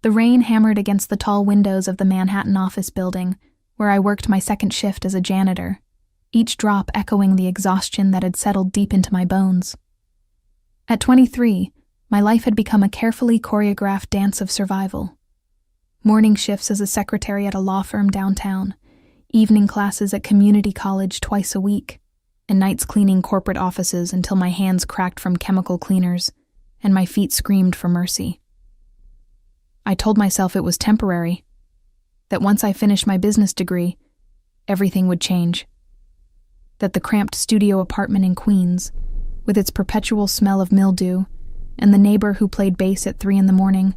The rain hammered against the tall windows of the Manhattan office building, where I worked my second shift as a janitor, each drop echoing the exhaustion that had settled deep into my bones. At 23, my life had become a carefully choreographed dance of survival. Morning shifts as a secretary at a law firm downtown, evening classes at community college twice a week, and nights cleaning corporate offices until my hands cracked from chemical cleaners and my feet screamed for mercy. I told myself it was temporary, that once I finished my business degree, everything would change. That the cramped studio apartment in Queens, with its perpetual smell of mildew, and the neighbor who played bass at 3 a.m,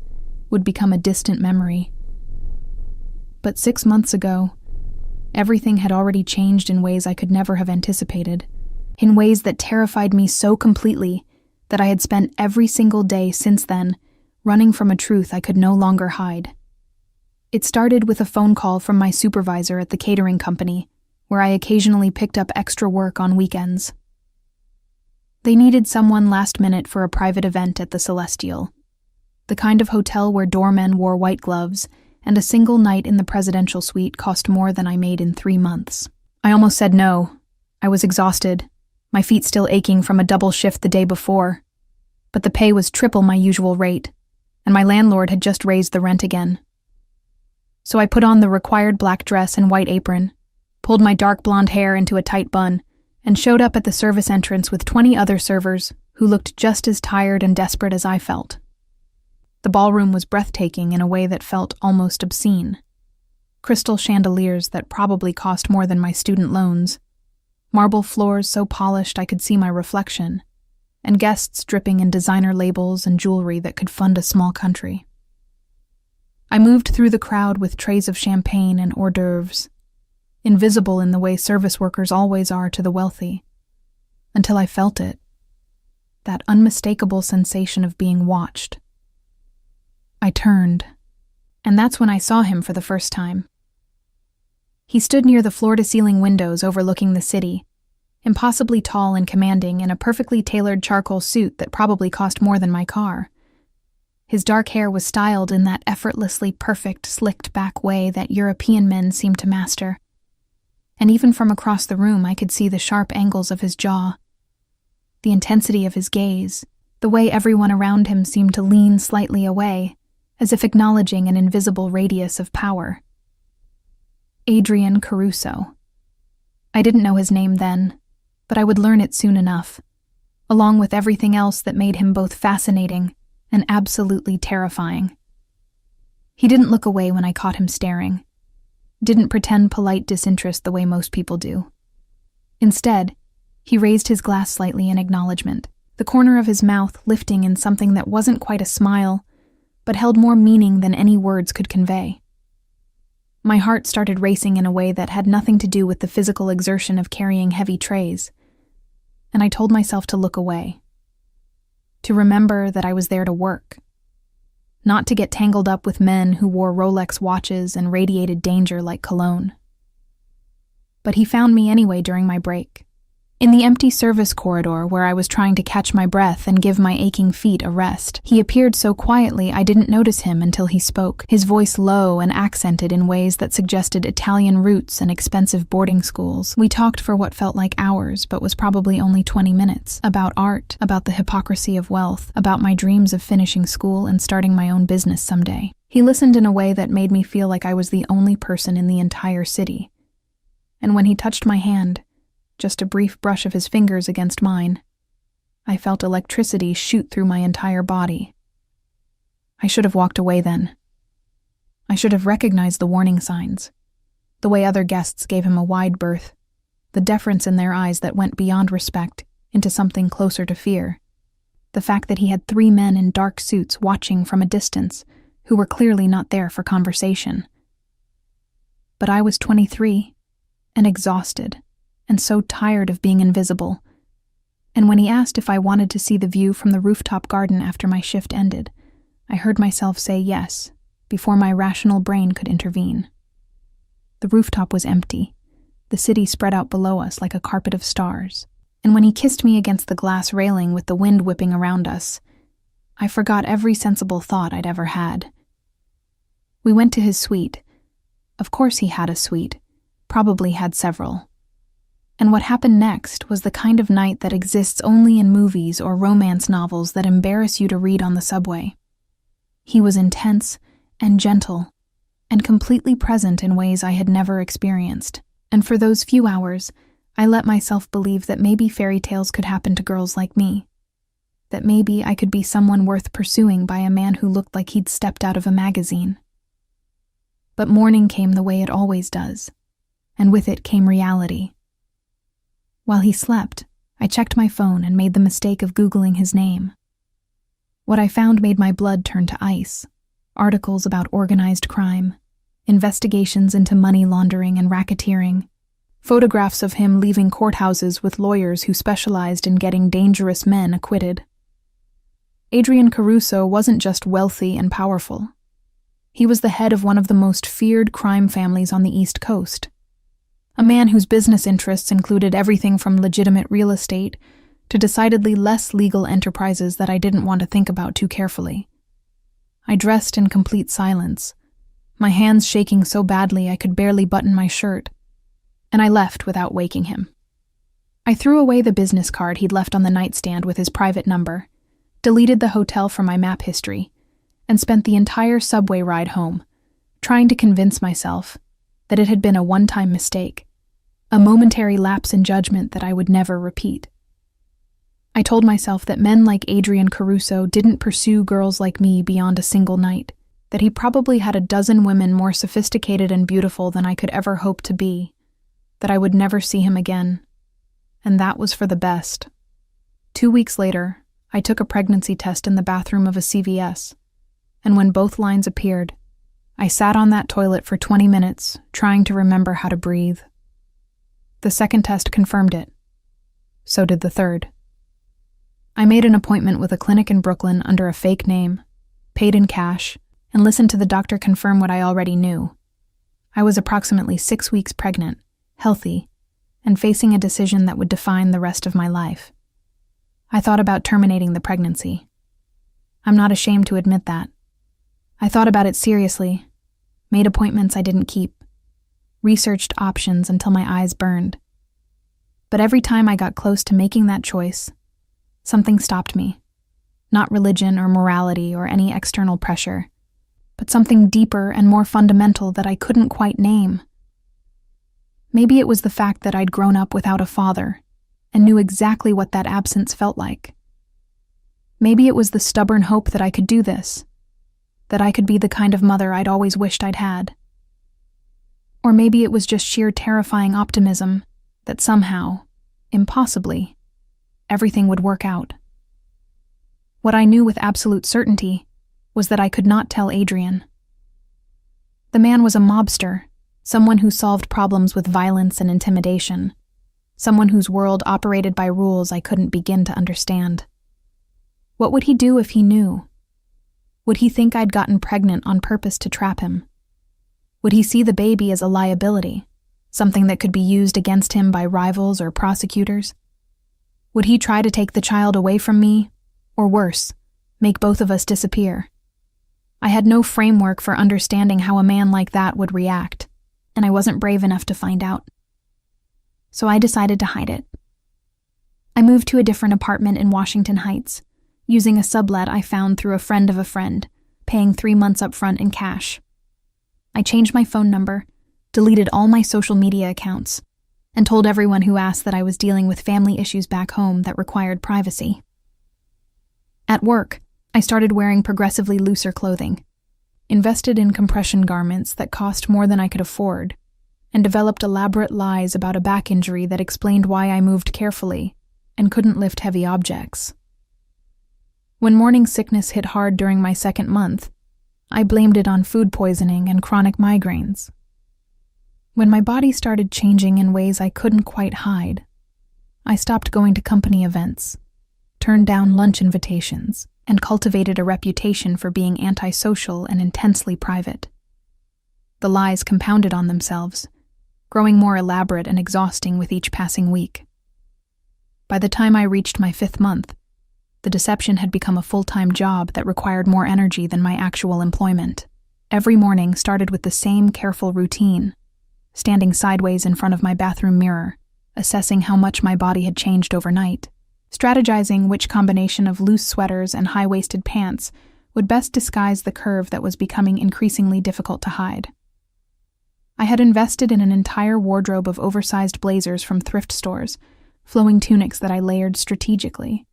would become a distant memory. But 6 months ago, everything had already changed in ways I could never have anticipated, in ways that terrified me so completely that I had spent every single day since then running from a truth I could no longer hide. It started with a phone call from my supervisor at the catering company, where I occasionally picked up extra work on weekends. They needed someone last minute for a private event at the Celestial, the kind of hotel where doormen wore white gloves and a single night in the presidential suite cost more than I made in 3 months. I almost said no. I was exhausted, my feet still aching from a double shift the day before. But the pay was triple my usual rate, and my landlord had just raised the rent again. So I put on the required black dress and white apron, pulled my dark blonde hair into a tight bun, and showed up at the service entrance with 20 other servers who looked just as tired and desperate as I felt. The ballroom was breathtaking in a way that felt almost obscene. Crystal chandeliers that probably cost more than my student loans, marble floors so polished I could see my reflection, and guests dripping in designer labels and jewelry that could fund a small country. I moved through the crowd with trays of champagne and hors d'oeuvres, invisible in the way service workers always are to the wealthy, until I felt it, that unmistakable sensation of being watched. I turned, and that's when I saw him for the first time. He stood near the floor-to-ceiling windows overlooking the city, impossibly tall and commanding in a perfectly tailored charcoal suit that probably cost more than my car. His dark hair was styled in that effortlessly perfect, slicked-back way that European men seem to master. And even from across the room I could see the sharp angles of his jaw, the intensity of his gaze, the way everyone around him seemed to lean slightly away, as if acknowledging an invisible radius of power. Adrian Caruso. I didn't know his name then, but I would learn it soon enough, along with everything else that made him both fascinating and absolutely terrifying. He didn't look away when I caught him staring, didn't pretend polite disinterest the way most people do. Instead, he raised his glass slightly in acknowledgement, the corner of his mouth lifting in something that wasn't quite a smile, but held more meaning than any words could convey. My heart started racing in a way that had nothing to do with the physical exertion of carrying heavy trays, and I told myself to look away, to remember that I was there to work, not to get tangled up with men who wore Rolex watches and radiated danger like cologne. But he found me anyway during my break, in the empty service corridor where I was trying to catch my breath and give my aching feet a rest. He appeared so quietly I didn't notice him until he spoke, his voice low and accented in ways that suggested Italian roots and expensive boarding schools. We talked for what felt like hours, but was probably only 20 minutes, about art, about the hypocrisy of wealth, about my dreams of finishing school and starting my own business someday. He listened in a way that made me feel like I was the only person in the entire city. And when he touched my hand, just a brief brush of his fingers against mine, I felt electricity shoot through my entire body. I should have walked away then. I should have recognized the warning signs, the way other guests gave him a wide berth, the deference in their eyes that went beyond respect into something closer to fear, the fact that he had 3 men in dark suits watching from a distance who were clearly not there for conversation. But I was 23 and exhausted, and so tired of being invisible, and when he asked if I wanted to see the view from the rooftop garden after my shift ended, I heard myself say yes, before my rational brain could intervene. The rooftop was empty, the city spread out below us like a carpet of stars, and when he kissed me against the glass railing with the wind whipping around us, I forgot every sensible thought I'd ever had. We went to his suite. Of course he had a suite, probably had several. And what happened next was the kind of night that exists only in movies or romance novels that embarrass you to read on the subway. He was intense and gentle and completely present in ways I had never experienced. And for those few hours, I let myself believe that maybe fairy tales could happen to girls like me. That maybe I could be someone worth pursuing by a man who looked like he'd stepped out of a magazine. But morning came the way it always does, and with it came reality. While he slept, I checked my phone and made the mistake of Googling his name. What I found made my blood turn to ice. Articles about organized crime, investigations into money laundering and racketeering, photographs of him leaving courthouses with lawyers who specialized in getting dangerous men acquitted. Adrian Caruso wasn't just wealthy and powerful. He was the head of one of the most feared crime families on the East Coast. A man whose business interests included everything from legitimate real estate to decidedly less legal enterprises that I didn't want to think about too carefully. I dressed in complete silence, my hands shaking so badly I could barely button my shirt, and I left without waking him. I threw away the business card he'd left on the nightstand with his private number, deleted the hotel from my map history, and spent the entire subway ride home, trying to convince myself that it had been a one-time mistake, a momentary lapse in judgment that I would never repeat. I told myself that men like Adrian Caruso didn't pursue girls like me beyond a single night, that he probably had a dozen women more sophisticated and beautiful than I could ever hope to be, that I would never see him again, and that was for the best. 2 weeks later, I took a pregnancy test in the bathroom of a CVS, and when both lines appeared, I sat on that toilet for 20 minutes, trying to remember how to breathe. The second test confirmed it. So did the third. I made an appointment with a clinic in Brooklyn under a fake name, paid in cash, and listened to the doctor confirm what I already knew. I was approximately 6 weeks pregnant, healthy, and facing a decision that would define the rest of my life. I thought about terminating the pregnancy. I'm not ashamed to admit that. I thought about it seriously, made appointments I didn't keep, researched options until my eyes burned. But every time I got close to making that choice, something stopped me. Not religion or morality or any external pressure, but something deeper and more fundamental that I couldn't quite name. Maybe it was the fact that I'd grown up without a father and knew exactly what that absence felt like. Maybe it was the stubborn hope that I could do this, that I could be the kind of mother I'd always wished I'd had. Or maybe it was just sheer terrifying optimism that somehow, impossibly, everything would work out. What I knew with absolute certainty was that I could not tell Adrian. The man was a mobster, someone who solved problems with violence and intimidation, someone whose world operated by rules I couldn't begin to understand. What would he do if he knew? Would he think I'd gotten pregnant on purpose to trap him? Would he see the baby as a liability, something that could be used against him by rivals or prosecutors? Would he try to take the child away from me, or worse, make both of us disappear? I had no framework for understanding how a man like that would react, and I wasn't brave enough to find out. So I decided to hide it. I moved to a different apartment in Washington Heights, using a sublet I found through a friend of a friend, paying 3 months up front in cash. I changed my phone number, deleted all my social media accounts, and told everyone who asked that I was dealing with family issues back home that required privacy. At work, I started wearing progressively looser clothing, invested in compression garments that cost more than I could afford, and developed elaborate lies about a back injury that explained why I moved carefully and couldn't lift heavy objects. When morning sickness hit hard during my second month, I blamed it on food poisoning and chronic migraines. When my body started changing in ways I couldn't quite hide, I stopped going to company events, turned down lunch invitations, and cultivated a reputation for being antisocial and intensely private. The lies compounded on themselves, growing more elaborate and exhausting with each passing week. By the time I reached my 5th month, the deception had become a full-time job that required more energy than my actual employment. Every morning started with the same careful routine, standing sideways in front of my bathroom mirror, assessing how much my body had changed overnight, strategizing which combination of loose sweaters and high-waisted pants would best disguise the curve that was becoming increasingly difficult to hide. I had invested in an entire wardrobe of oversized blazers from thrift stores, flowing tunics that I layered strategically,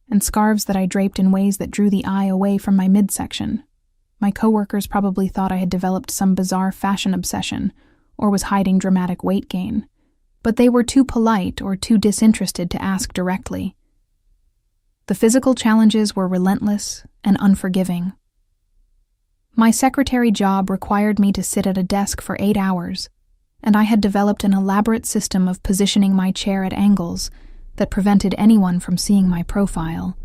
and scarves that I draped in ways that drew the eye away from my midsection. My coworkers probably thought I had developed some bizarre fashion obsession or was hiding dramatic weight gain, but they were too polite or too disinterested to ask directly. The physical challenges were relentless and unforgiving. My secretary job required me to sit at a desk for 8 hours, and I had developed an elaborate system of positioning my chair at angles that prevented anyone from seeing my profile,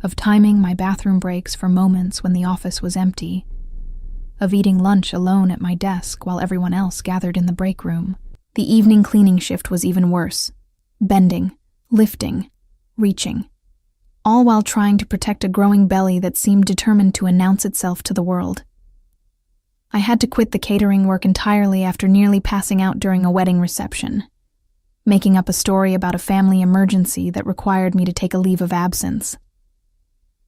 of timing my bathroom breaks for moments when the office was empty, of eating lunch alone at my desk while everyone else gathered in the break room. The evening cleaning shift was even worse, bending, lifting, reaching, all while trying to protect a growing belly that seemed determined to announce itself to the world. I had to quit the catering work entirely after nearly passing out during a wedding reception, making up a story about a family emergency that required me to take a leave of absence.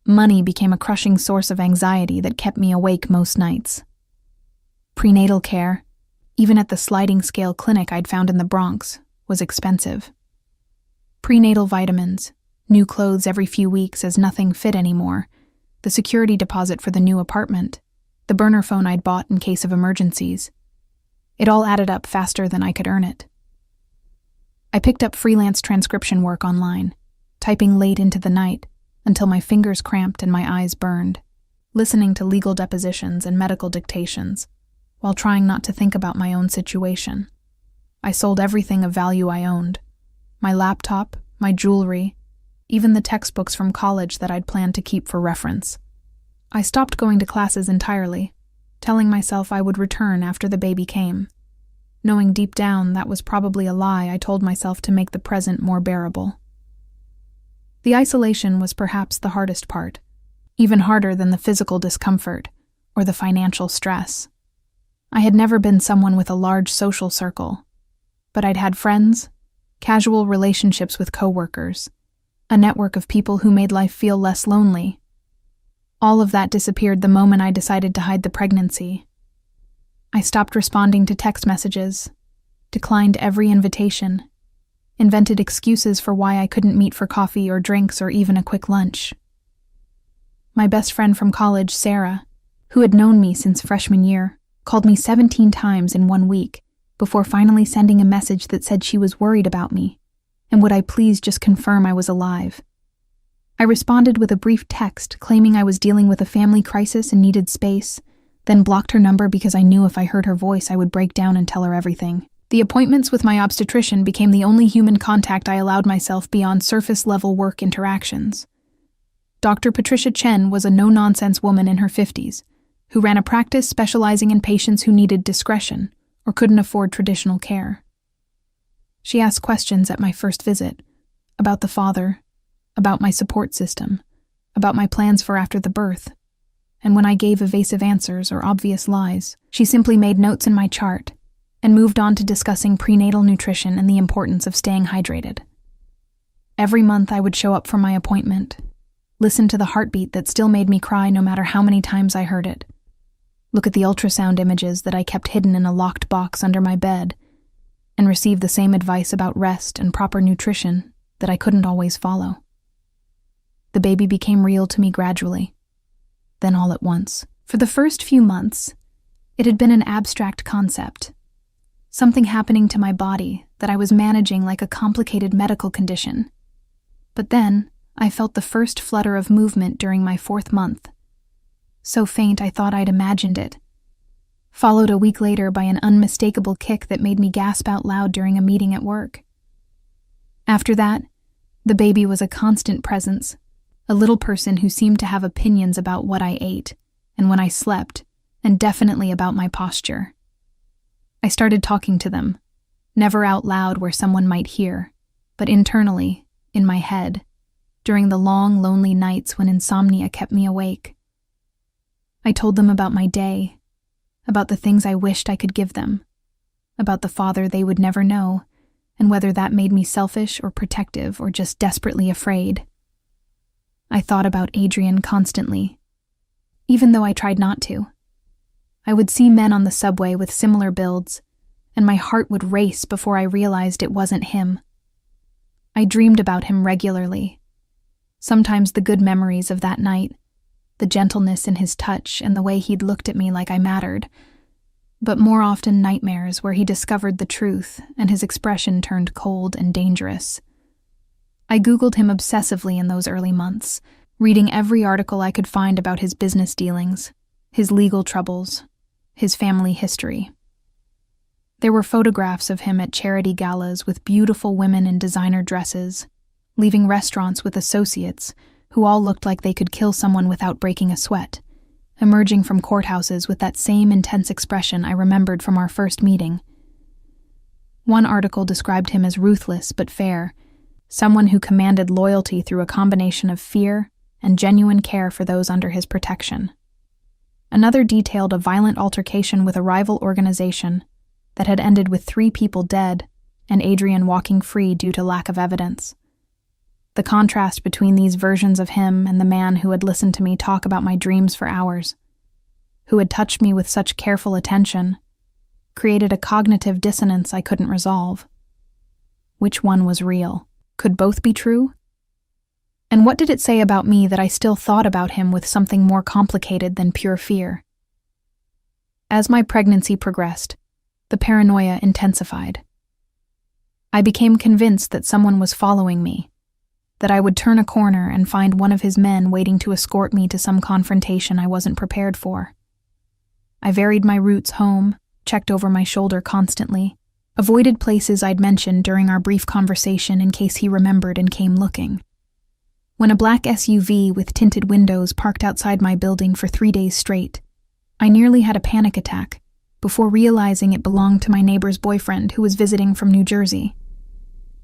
Money became a crushing source of anxiety that kept me awake most nights. Prenatal care, even at the sliding scale clinic I'd found in the Bronx, was expensive. Prenatal vitamins, new clothes every few weeks as nothing fit anymore, the security deposit for the new apartment, the burner phone I'd bought in case of emergencies. It all added up faster than I could earn it. I picked up freelance transcription work online, typing late into the night, until my fingers cramped and my eyes burned, listening to legal depositions and medical dictations, while trying not to think about my own situation. I sold everything of value I owned, my laptop, my jewelry, even the textbooks from college that I'd planned to keep for reference. I stopped going to classes entirely, telling myself I would return after the baby came, knowing deep down that was probably a lie I told myself to make the present more bearable. The isolation was perhaps the hardest part, even harder than the physical discomfort or the financial stress. I had never been someone with a large social circle, but I'd had friends, casual relationships with coworkers, a network of people who made life feel less lonely. All of that disappeared the moment I decided to hide the pregnancy. I stopped responding to text messages, declined every invitation, invented excuses for why I couldn't meet for coffee or drinks or even a quick lunch. My best friend from college, Sarah, who had known me since freshman year, called me 17 times in 1 week before finally sending a message that said she was worried about me and would I please just confirm I was alive. I responded with a brief text claiming I was dealing with a family crisis and needed space, then blocked her number because I knew if I heard her voice I would break down and tell her everything. The appointments with my obstetrician became the only human contact I allowed myself beyond surface-level work interactions. Dr. Patricia Chen was a no-nonsense woman in her 50s, who ran a practice specializing in patients who needed discretion or couldn't afford traditional care. She asked questions at my first visit, about the father, about my support system, about my plans for after the birth, and when I gave evasive answers or obvious lies, she simply made notes in my chart and moved on to discussing prenatal nutrition and the importance of staying hydrated. Every month I would show up for my appointment, listen to the heartbeat that still made me cry no matter how many times I heard it, look at the ultrasound images that I kept hidden in a locked box under my bed, and receive the same advice about rest and proper nutrition that I couldn't always follow. The baby became real to me gradually, then all at once. For the first few months, it had been an abstract concept, something happening to my body that I was managing like a complicated medical condition. But then, I felt the first flutter of movement during my 4th month, so faint I thought I'd imagined it, followed a week later by an unmistakable kick that made me gasp out loud during a meeting at work. After that, the baby was a constant presence, a little person who seemed to have opinions about what I ate and when I slept, and definitely about my posture. I started talking to them, never out loud where someone might hear, but internally, in my head, during the long, lonely nights when insomnia kept me awake. I told them about my day, about the things I wished I could give them, about the father they would never know, and whether that made me selfish or protective or just desperately afraid. I thought about Adrian constantly, even though I tried not to. I would see men on the subway with similar builds, and my heart would race before I realized it wasn't him. I dreamed about him regularly. Sometimes the good memories of that night, the gentleness in his touch and the way he'd looked at me like I mattered, but more often nightmares where he discovered the truth and his expression turned cold and dangerous. I Googled him obsessively in those early months, reading every article I could find about his business dealings, his legal troubles, his family history. There were photographs of him at charity galas with beautiful women in designer dresses, leaving restaurants with associates who all looked like they could kill someone without breaking a sweat, emerging from courthouses with that same intense expression I remembered from our first meeting. One article described him as ruthless but fair, someone who commanded loyalty through a combination of fear and genuine care for those under his protection. Another detailed a violent altercation with a rival organization that had ended with 3 people dead and Adrian walking free due to lack of evidence. The contrast between these versions of him and the man who had listened to me talk about my dreams for hours, who had touched me with such careful attention, created a cognitive dissonance I couldn't resolve. Which one was real? Could both be true? And what did it say about me that I still thought about him with something more complicated than pure fear? As my pregnancy progressed, the paranoia intensified. I became convinced that someone was following me, that I would turn a corner and find one of his men waiting to escort me to some confrontation I wasn't prepared for. I varied my routes home, checked over my shoulder constantly, avoided places I'd mentioned during our brief conversation in case he remembered and came looking. When a black SUV with tinted windows parked outside my building for 3 days straight, I nearly had a panic attack before realizing it belonged to my neighbor's boyfriend who was visiting from New Jersey.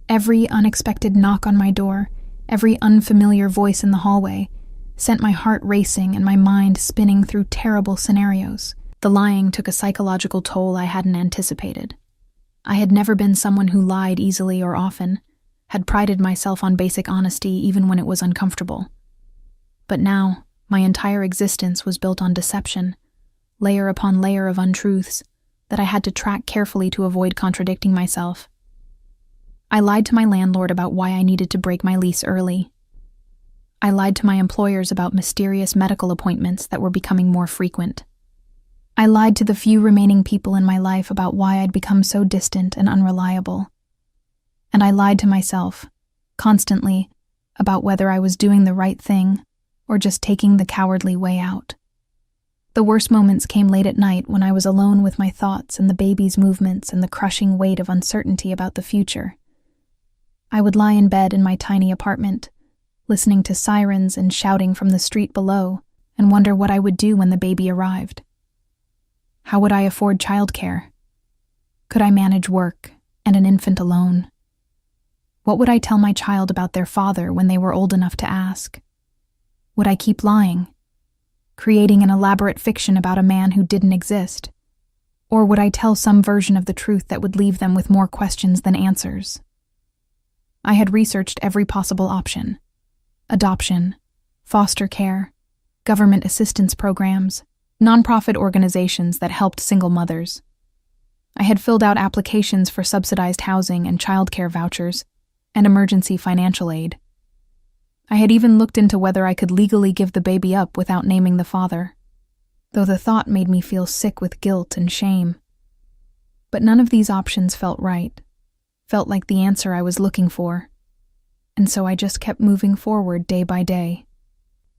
Every unexpected knock on my door, every unfamiliar voice in the hallway, sent my heart racing and my mind spinning through terrible scenarios. The lying took a psychological toll I hadn't anticipated. I had never been someone who lied easily or often, had prided myself on basic honesty even when it was uncomfortable. But now, my entire existence was built on deception, layer upon layer of untruths that I had to track carefully to avoid contradicting myself. I lied to my landlord about why I needed to break my lease early. I lied to my employers about mysterious medical appointments that were becoming more frequent. I lied to the few remaining people in my life about why I'd become so distant and unreliable. And I lied to myself, constantly, about whether I was doing the right thing or just taking the cowardly way out. The worst moments came late at night when I was alone with my thoughts and the baby's movements and the crushing weight of uncertainty about the future. I would lie in bed in my tiny apartment, listening to sirens and shouting from the street below, and wonder what I would do when the baby arrived. How would I afford childcare? Could I manage work and an infant alone? What would I tell my child about their father when they were old enough to ask? Would I keep lying, creating an elaborate fiction about a man who didn't exist? Or would I tell some version of the truth that would leave them with more questions than answers? I had researched every possible option: adoption, foster care, government assistance programs, nonprofit organizations that helped single mothers. I had filled out applications for subsidized housing and childcare vouchers and emergency financial aid. I had even looked into whether I could legally give the baby up without naming the father, though the thought made me feel sick with guilt and shame. But none of these options felt right, felt like the answer I was looking for, and so I just kept moving forward day by day,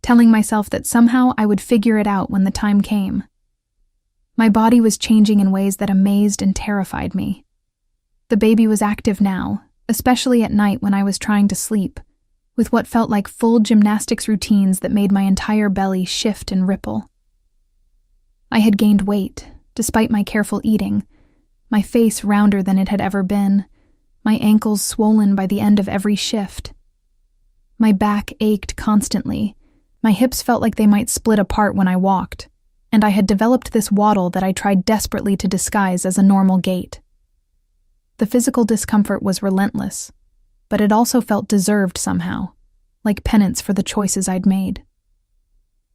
telling myself that somehow I would figure it out when the time came. My body was changing in ways that amazed and terrified me. The baby was active now, especially at night when I was trying to sleep, with what felt like full gymnastics routines that made my entire belly shift and ripple. I had gained weight, despite my careful eating, my face rounder than it had ever been, my ankles swollen by the end of every shift. My back ached constantly, my hips felt like they might split apart when I walked, and I had developed this waddle that I tried desperately to disguise as a normal gait. The physical discomfort was relentless, but it also felt deserved somehow, like penance for the choices I'd made.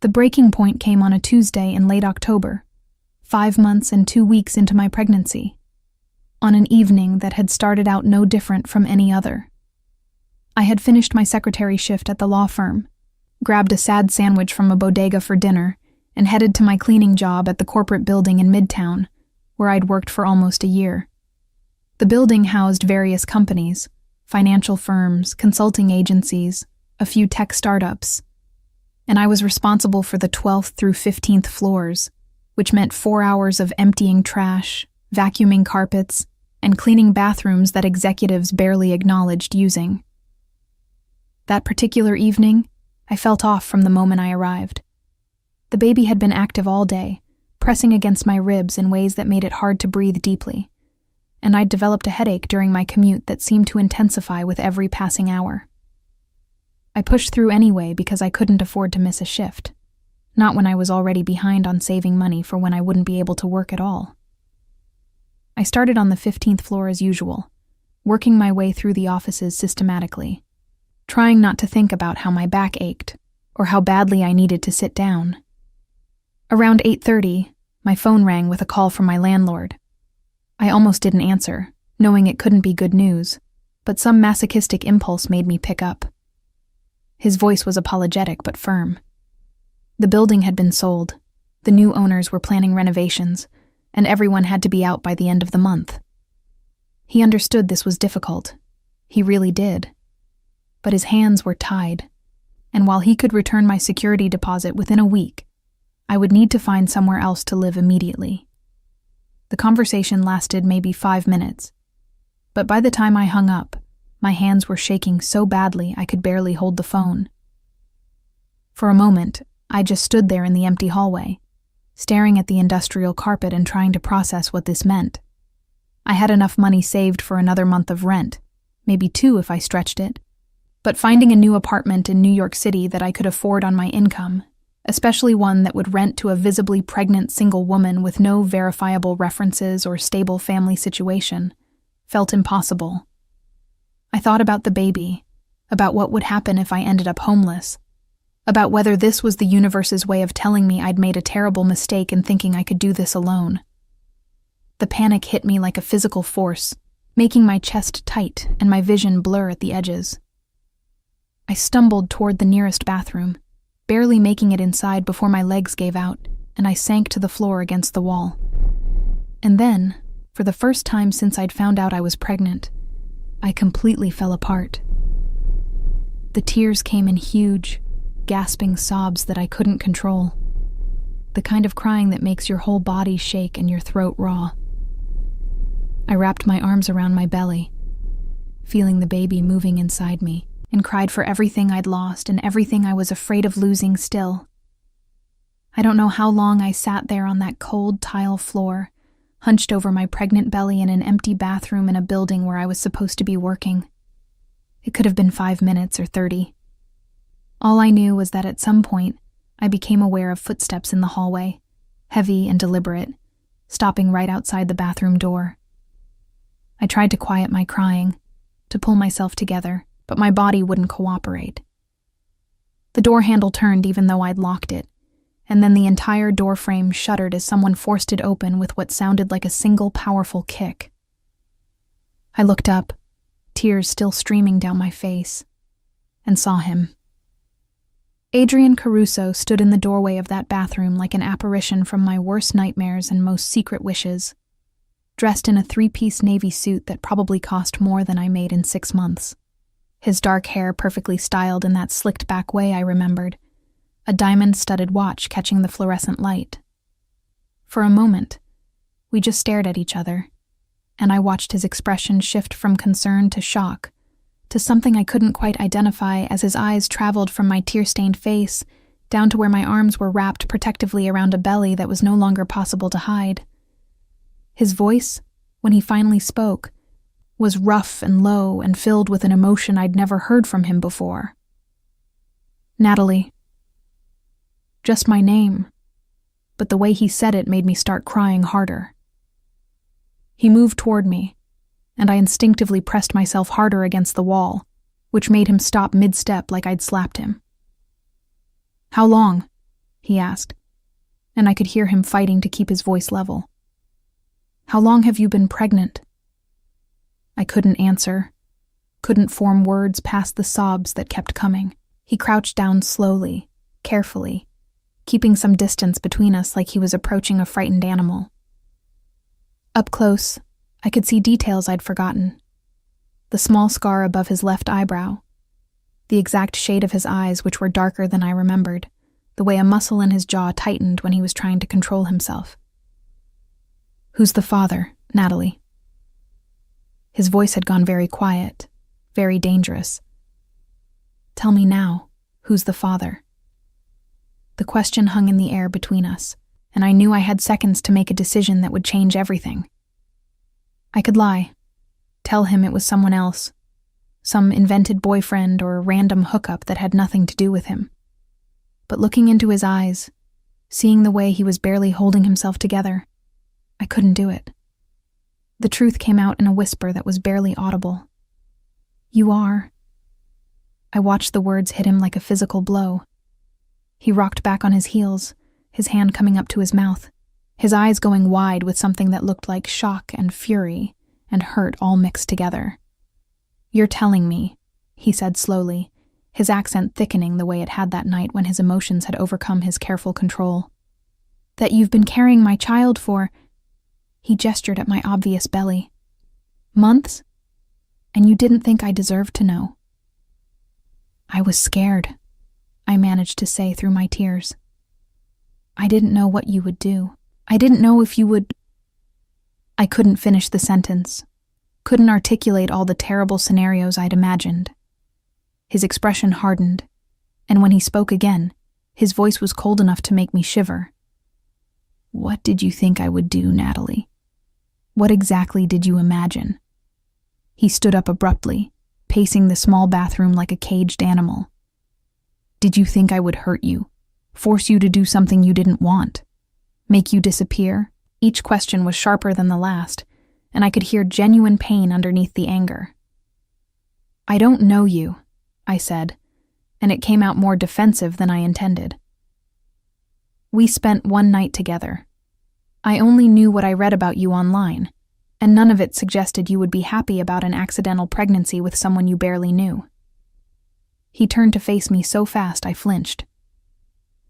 The breaking point came on a Tuesday in late October, 5 months and 2 weeks into my pregnancy, on an evening that had started out no different from any other. I had finished my secretary shift at the law firm, grabbed a sad sandwich from a bodega for dinner, and headed to my cleaning job at the corporate building in Midtown, where I'd worked for almost a year. The building housed various companies, financial firms, consulting agencies, a few tech startups, and I was responsible for the 12th through 15th floors, which meant 4 hours of emptying trash, vacuuming carpets, and cleaning bathrooms that executives barely acknowledged using. That particular evening, I felt off from the moment I arrived. The baby had been active all day, pressing against my ribs in ways that made it hard to breathe deeply, and I'd developed a headache during my commute that seemed to intensify with every passing hour. I pushed through anyway because I couldn't afford to miss a shift, not when I was already behind on saving money for when I wouldn't be able to work at all. I started on the 15th floor as usual, working my way through the offices systematically, trying not to think about how my back ached or how badly I needed to sit down. Around 8:30, my phone rang with a call from my landlord. I almost didn't answer, knowing it couldn't be good news, but some masochistic impulse made me pick up. His voice was apologetic but firm. The building had been sold, the new owners were planning renovations, and everyone had to be out by the end of the month. He understood this was difficult. He really did. But his hands were tied, and while he could return my security deposit within a week, I would need to find somewhere else to live immediately. The conversation lasted maybe 5 minutes, but by the time I hung up, my hands were shaking so badly I could barely hold the phone. For a moment, I just stood there in the empty hallway, staring at the industrial carpet and trying to process what this meant. I had enough money saved for another month of rent, maybe 2 if I stretched it, but finding a new apartment in New York City that I could afford on my income, especially one that would rent to a visibly pregnant single woman with no verifiable references or stable family situation, felt impossible. I thought about the baby, about what would happen if I ended up homeless, about whether this was the universe's way of telling me I'd made a terrible mistake in thinking I could do this alone. The panic hit me like a physical force, making my chest tight and my vision blur at the edges. I stumbled toward the nearest bathroom, barely making it inside before my legs gave out, and I sank to the floor against the wall. And then, for the first time since I'd found out I was pregnant, I completely fell apart. The tears came in huge, gasping sobs that I couldn't control. The kind of crying that makes your whole body shake and your throat raw. I wrapped my arms around my belly, feeling the baby moving inside me, and cried for everything I'd lost and everything I was afraid of losing still. I don't know how long I sat there on that cold tile floor, hunched over my pregnant belly in an empty bathroom in a building where I was supposed to be working. It could have been 5 minutes or 30. All I knew was that at some point, I became aware of footsteps in the hallway, heavy and deliberate, stopping right outside the bathroom door. I tried to quiet my crying, to pull myself together, but my body wouldn't cooperate. The door handle turned even though I'd locked it, and then the entire door frame shuddered as someone forced it open with what sounded like a single powerful kick. I looked up, tears still streaming down my face, and saw him. Adrian Caruso stood in the doorway of that bathroom like an apparition from my worst nightmares and most secret wishes, dressed in a 3-piece navy suit that probably cost more than I made in 6 months. His dark hair perfectly styled in that slicked-back way I remembered, a diamond-studded watch catching the fluorescent light. For a moment, we just stared at each other, and I watched his expression shift from concern to shock, to something I couldn't quite identify as his eyes traveled from my tear-stained face down to where my arms were wrapped protectively around a belly that was no longer possible to hide. His voice, when he finally spoke, was rough and low and filled with an emotion I'd never heard from him before. "Natalie." Just my name. but the way he said it made me start crying harder. He moved toward me, and I instinctively pressed myself harder against the wall, which made him stop mid-step like I'd slapped him. "How long?" he asked, and I could hear him fighting to keep his voice level. "How long have you been pregnant?" I couldn't answer, couldn't form words past the sobs that kept coming. He crouched down slowly, carefully, keeping some distance between us like he was approaching a frightened animal. Up close, I could see details I'd forgotten. The small scar above his left eyebrow, the exact shade of his eyes which were darker than I remembered, the way a muscle in his jaw tightened when he was trying to control himself. "Who's the father, Natalie?" His voice had gone very quiet, very dangerous. "Tell me now, who's the father?" The question hung in the air between us, and I knew I had seconds to make a decision that would change everything. I could lie, tell him it was someone else, some invented boyfriend or random hookup that had nothing to do with him. But looking into his eyes, seeing the way he was barely holding himself together, I couldn't do it. The truth came out in a whisper that was barely audible. "You are." I watched the words hit him like a physical blow. He rocked back on his heels, his hand coming up to his mouth, his eyes going wide with something that looked like shock and fury and hurt all mixed together. "You're telling me," he said slowly, his accent thickening the way it had that night when his emotions had overcome his careful control, "that you've been carrying my child for—" He gestured at my obvious belly. "Months? And you didn't think I deserved to know?" "I was scared," I managed to say through my tears. "I didn't know what you would do. I didn't know if you would—" I couldn't finish the sentence, couldn't articulate all the terrible scenarios I'd imagined. His expression hardened, and when he spoke again, his voice was cold enough to make me shiver. "What did you think I would do, Natalie? What exactly did you imagine?" He stood up abruptly, pacing the small bathroom like a caged animal. "Did you think I would hurt you, force you to do something you didn't want, make you disappear?" Each question was sharper than the last, and I could hear genuine pain underneath the anger. "I don't know you," I said, and it came out more defensive than I intended. "We spent one night together. I only knew what I read about you online, and none of it suggested you would be happy about an accidental pregnancy with someone you barely knew." He turned to face me so fast I flinched.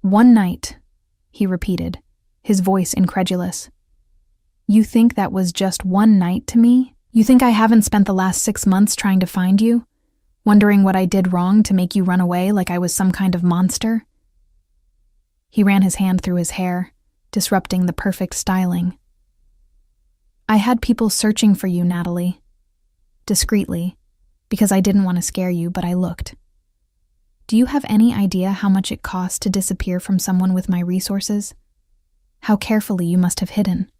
"One night," he repeated, his voice incredulous. "You think that was just one night to me? You think I haven't spent the last 6 months trying to find you, wondering what I did wrong to make you run away like I was some kind of monster?" He ran his hand through his hair, disrupting the perfect styling. "I had people searching for you, Natalie. Discreetly, because I didn't want to scare you, but I looked. Do you have any idea how much it costs to disappear from someone with my resources? How carefully you must have hidden."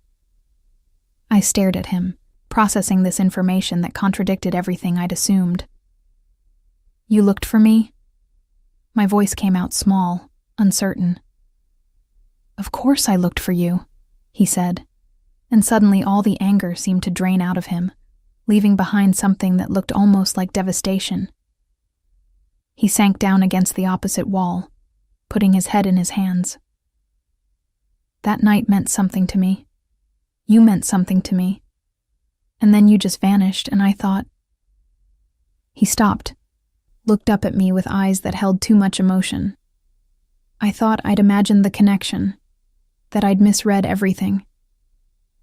I stared at him, processing this information that contradicted everything I'd assumed. "You looked for me?" My voice came out small, uncertain. "Of course I looked for you," he said, and suddenly all the anger seemed to drain out of him, leaving behind something that looked almost like devastation. He sank down against the opposite wall, putting his head in his hands. "That night meant something to me. You meant something to me. And then you just vanished, and I thought—" He stopped, looked up at me with eyes that held too much emotion. I thought I'd imagined the connection, that I'd misread everything,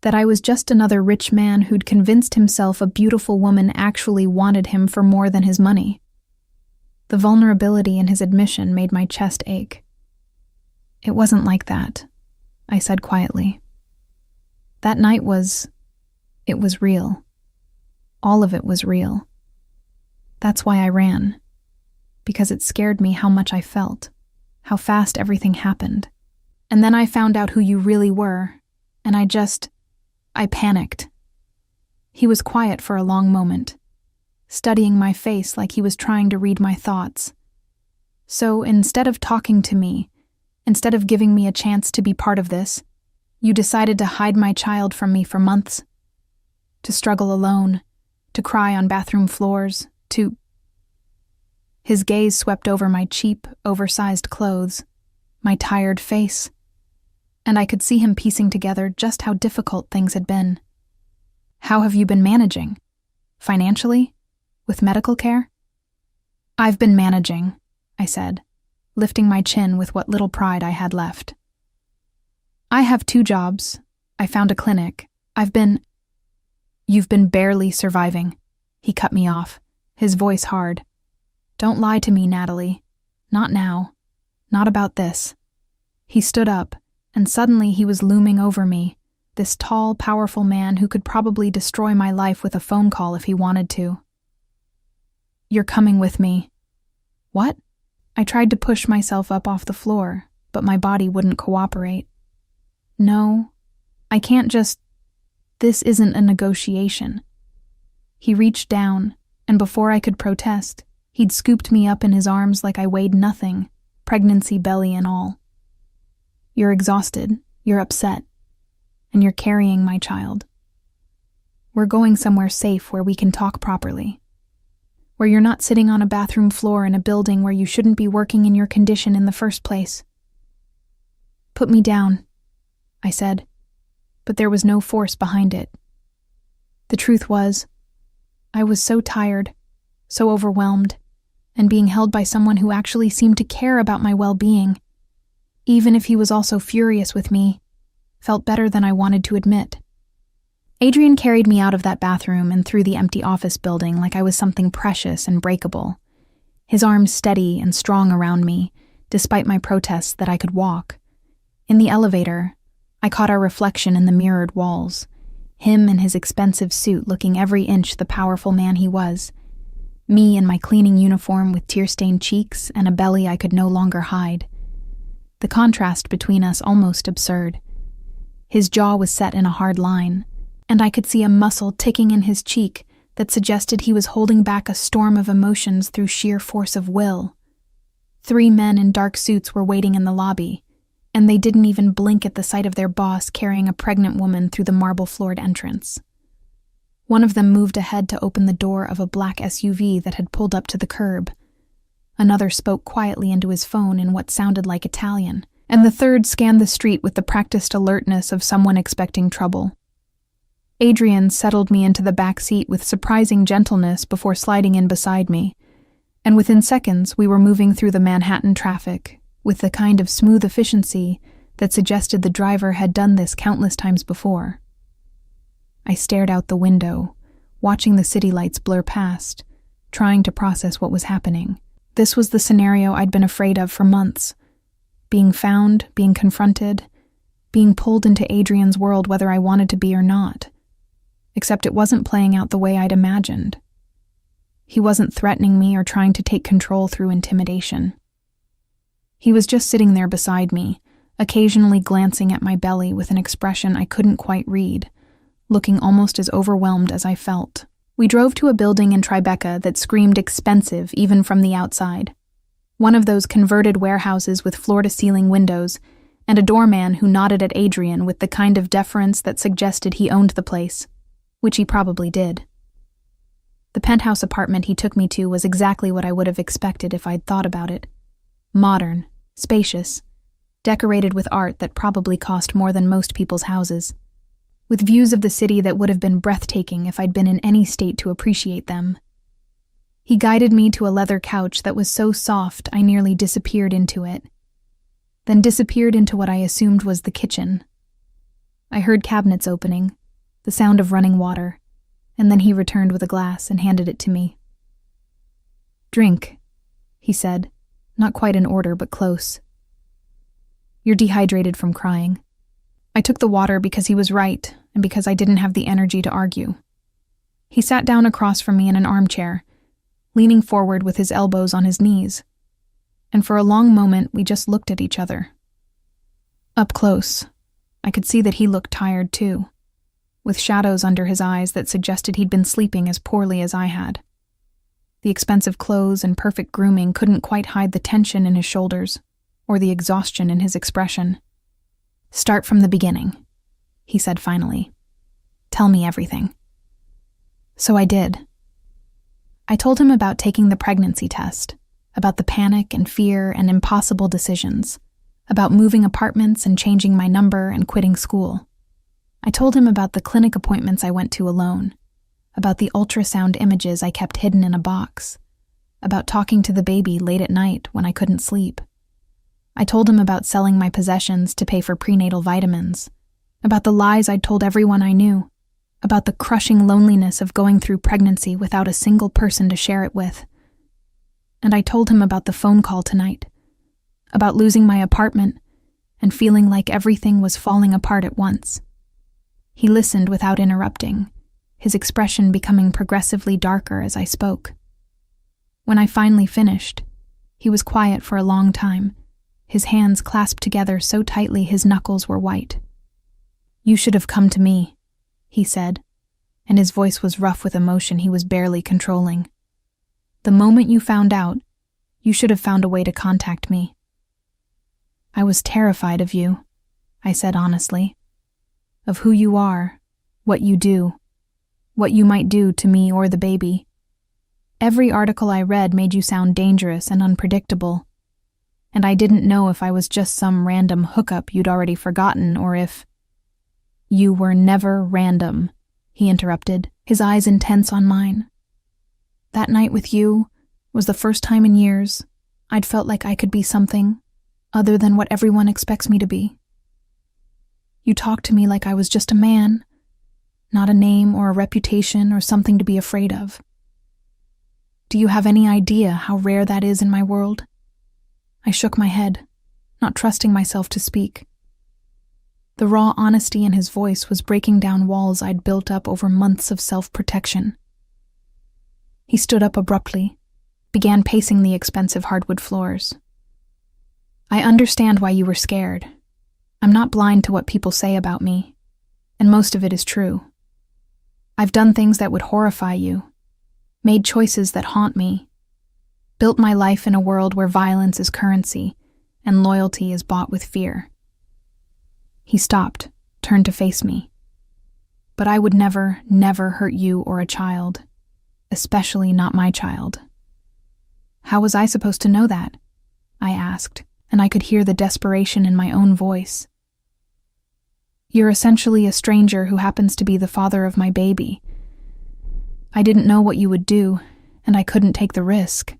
that I was just another rich man who'd convinced himself a beautiful woman actually wanted him for more than his money. The vulnerability in his admission made my chest ache. "It wasn't like that," I said quietly. "That night it was real. All of it was real. That's why I ran, because it scared me how much I felt, how fast everything happened. And then I found out who you really were, and I panicked." He was quiet for a long moment, studying my face like he was trying to read my thoughts. So instead of talking to me, Instead of giving me a chance to be part of this, you decided to hide my child from me for months. To struggle alone, to cry on bathroom floors, to... His gaze swept over my cheap, oversized clothes, my tired face, and I could see him piecing together just how difficult things had been. How have you been managing? Financially? With medical care? I've been managing, I said, lifting my chin with what little pride I had left. I have 2 jobs. I found a clinic. You've been barely surviving. He cut me off, his voice hard. Don't lie to me, Natalie. Not now. Not about this. He stood up, and suddenly he was looming over me, this tall, powerful man who could probably destroy my life with a phone call if he wanted to. You're coming with me. What? I tried to push myself up off the floor, but my body wouldn't cooperate. No, I can't just... This isn't a negotiation. He reached down, and before I could protest, he'd scooped me up in his arms like I weighed nothing, pregnancy belly and all. You're exhausted, you're upset, and you're carrying my child. We're going somewhere safe where we can talk properly, where you're not sitting on a bathroom floor in a building where you shouldn't be working in your condition in the first place. Put me down, I said, but there was no force behind it. The truth was, I was so tired, so overwhelmed, and being held by someone who actually seemed to care about my well-being, even if he was also furious with me, felt better than I wanted to admit. Adrian carried me out of that bathroom and through the empty office building like I was something precious and breakable, his arms steady and strong around me, despite my protests that I could walk. In the elevator, I caught our reflection in the mirrored walls, him in his expensive suit looking every inch the powerful man he was, me in my cleaning uniform with tear-stained cheeks and a belly I could no longer hide. The contrast between us almost absurd. His jaw was set in a hard line, and I could see a muscle ticking in his cheek that suggested he was holding back a storm of emotions through sheer force of will. 3 men in dark suits were waiting in the lobby, and they didn't even blink at the sight of their boss carrying a pregnant woman through the marble-floored entrance. One of them moved ahead to open the door of a black SUV that had pulled up to the curb. Another spoke quietly into his phone in what sounded like Italian, and the third scanned the street with the practiced alertness of someone expecting trouble. Adrian settled me into the back seat with surprising gentleness before sliding in beside me, and within seconds we were moving through the Manhattan traffic with the kind of smooth efficiency that suggested the driver had done this countless times before. I stared out the window, watching the city lights blur past, trying to process what was happening. This was the scenario I'd been afraid of for months. Being found, being confronted, being pulled into Adrian's world whether I wanted to be or not. Except it wasn't playing out the way I'd imagined. He wasn't threatening me or trying to take control through intimidation. He was just sitting there beside me, occasionally glancing at my belly with an expression I couldn't quite read, looking almost as overwhelmed as I felt. We drove to a building in Tribeca that screamed expensive even from the outside. One of those converted warehouses with floor-to-ceiling windows, and a doorman who nodded at Adrian with the kind of deference that suggested he owned the place, which he probably did. The penthouse apartment he took me to was exactly what I would have expected if I'd thought about it. Modern, spacious, decorated with art that probably cost more than most people's houses, with views of the city that would have been breathtaking if I'd been in any state to appreciate them. He guided me to a leather couch that was so soft I nearly disappeared into it, then disappeared into what I assumed was the kitchen. I heard cabinets opening, the sound of running water, and then he returned with a glass and handed it to me. "Drink," he said, not quite in order but close. "You're dehydrated from crying." I took the water because he was right and because I didn't have the energy to argue. He sat down across from me in an armchair, leaning forward with his elbows on his knees, and for a long moment we just looked at each other. Up close, I could see that he looked tired too, with shadows under his eyes that suggested he'd been sleeping as poorly as I had. The expensive clothes and perfect grooming couldn't quite hide the tension in his shoulders, or the exhaustion in his expression. "Start from the beginning," he said finally. "Tell me everything." So I did. I told him about taking the pregnancy test, about the panic and fear and impossible decisions, about moving apartments and changing my number and quitting school. I told him about the clinic appointments I went to alone, about the ultrasound images I kept hidden in a box, about talking to the baby late at night when I couldn't sleep. I told him about selling my possessions to pay for prenatal vitamins, about the lies I'd told everyone I knew, about the crushing loneliness of going through pregnancy without a single person to share it with. And I told him about the phone call tonight, about losing my apartment and feeling like everything was falling apart at once. He listened without interrupting, his expression becoming progressively darker as I spoke. When I finally finished, he was quiet for a long time, his hands clasped together so tightly his knuckles were white. "You should have come to me," he said, and his voice was rough with emotion he was barely controlling. "The moment you found out, you should have found a way to contact me." "I was terrified of you," I said honestly, "of who you are, what you do, what you might do to me or the baby. Every article I read made you sound dangerous and unpredictable, and I didn't know if I was just some random hookup you'd already forgotten or if—" "You were never random," he interrupted, his eyes intense on mine. "That night with you was the first time in years I'd felt like I could be something other than what everyone expects me to be. You talked to me like I was just a man, not a name or a reputation or something to be afraid of. Do you have any idea how rare that is in my world?" I shook my head, not trusting myself to speak. The raw honesty in his voice was breaking down walls I'd built up over months of self-protection. He stood up abruptly, began pacing the expensive hardwood floors. "I understand why you were scared. I'm not blind to what people say about me, and most of it is true. I've done things that would horrify you, made choices that haunt me, built my life in a world where violence is currency and loyalty is bought with fear." He stopped, turned to face me. "But I would never, never hurt you or a child, especially not my child." "How was I supposed to know that?" I asked, and I could hear the desperation in my own voice. "You're essentially a stranger who happens to be the father of my baby. I didn't know what you would do, and I couldn't take the risk."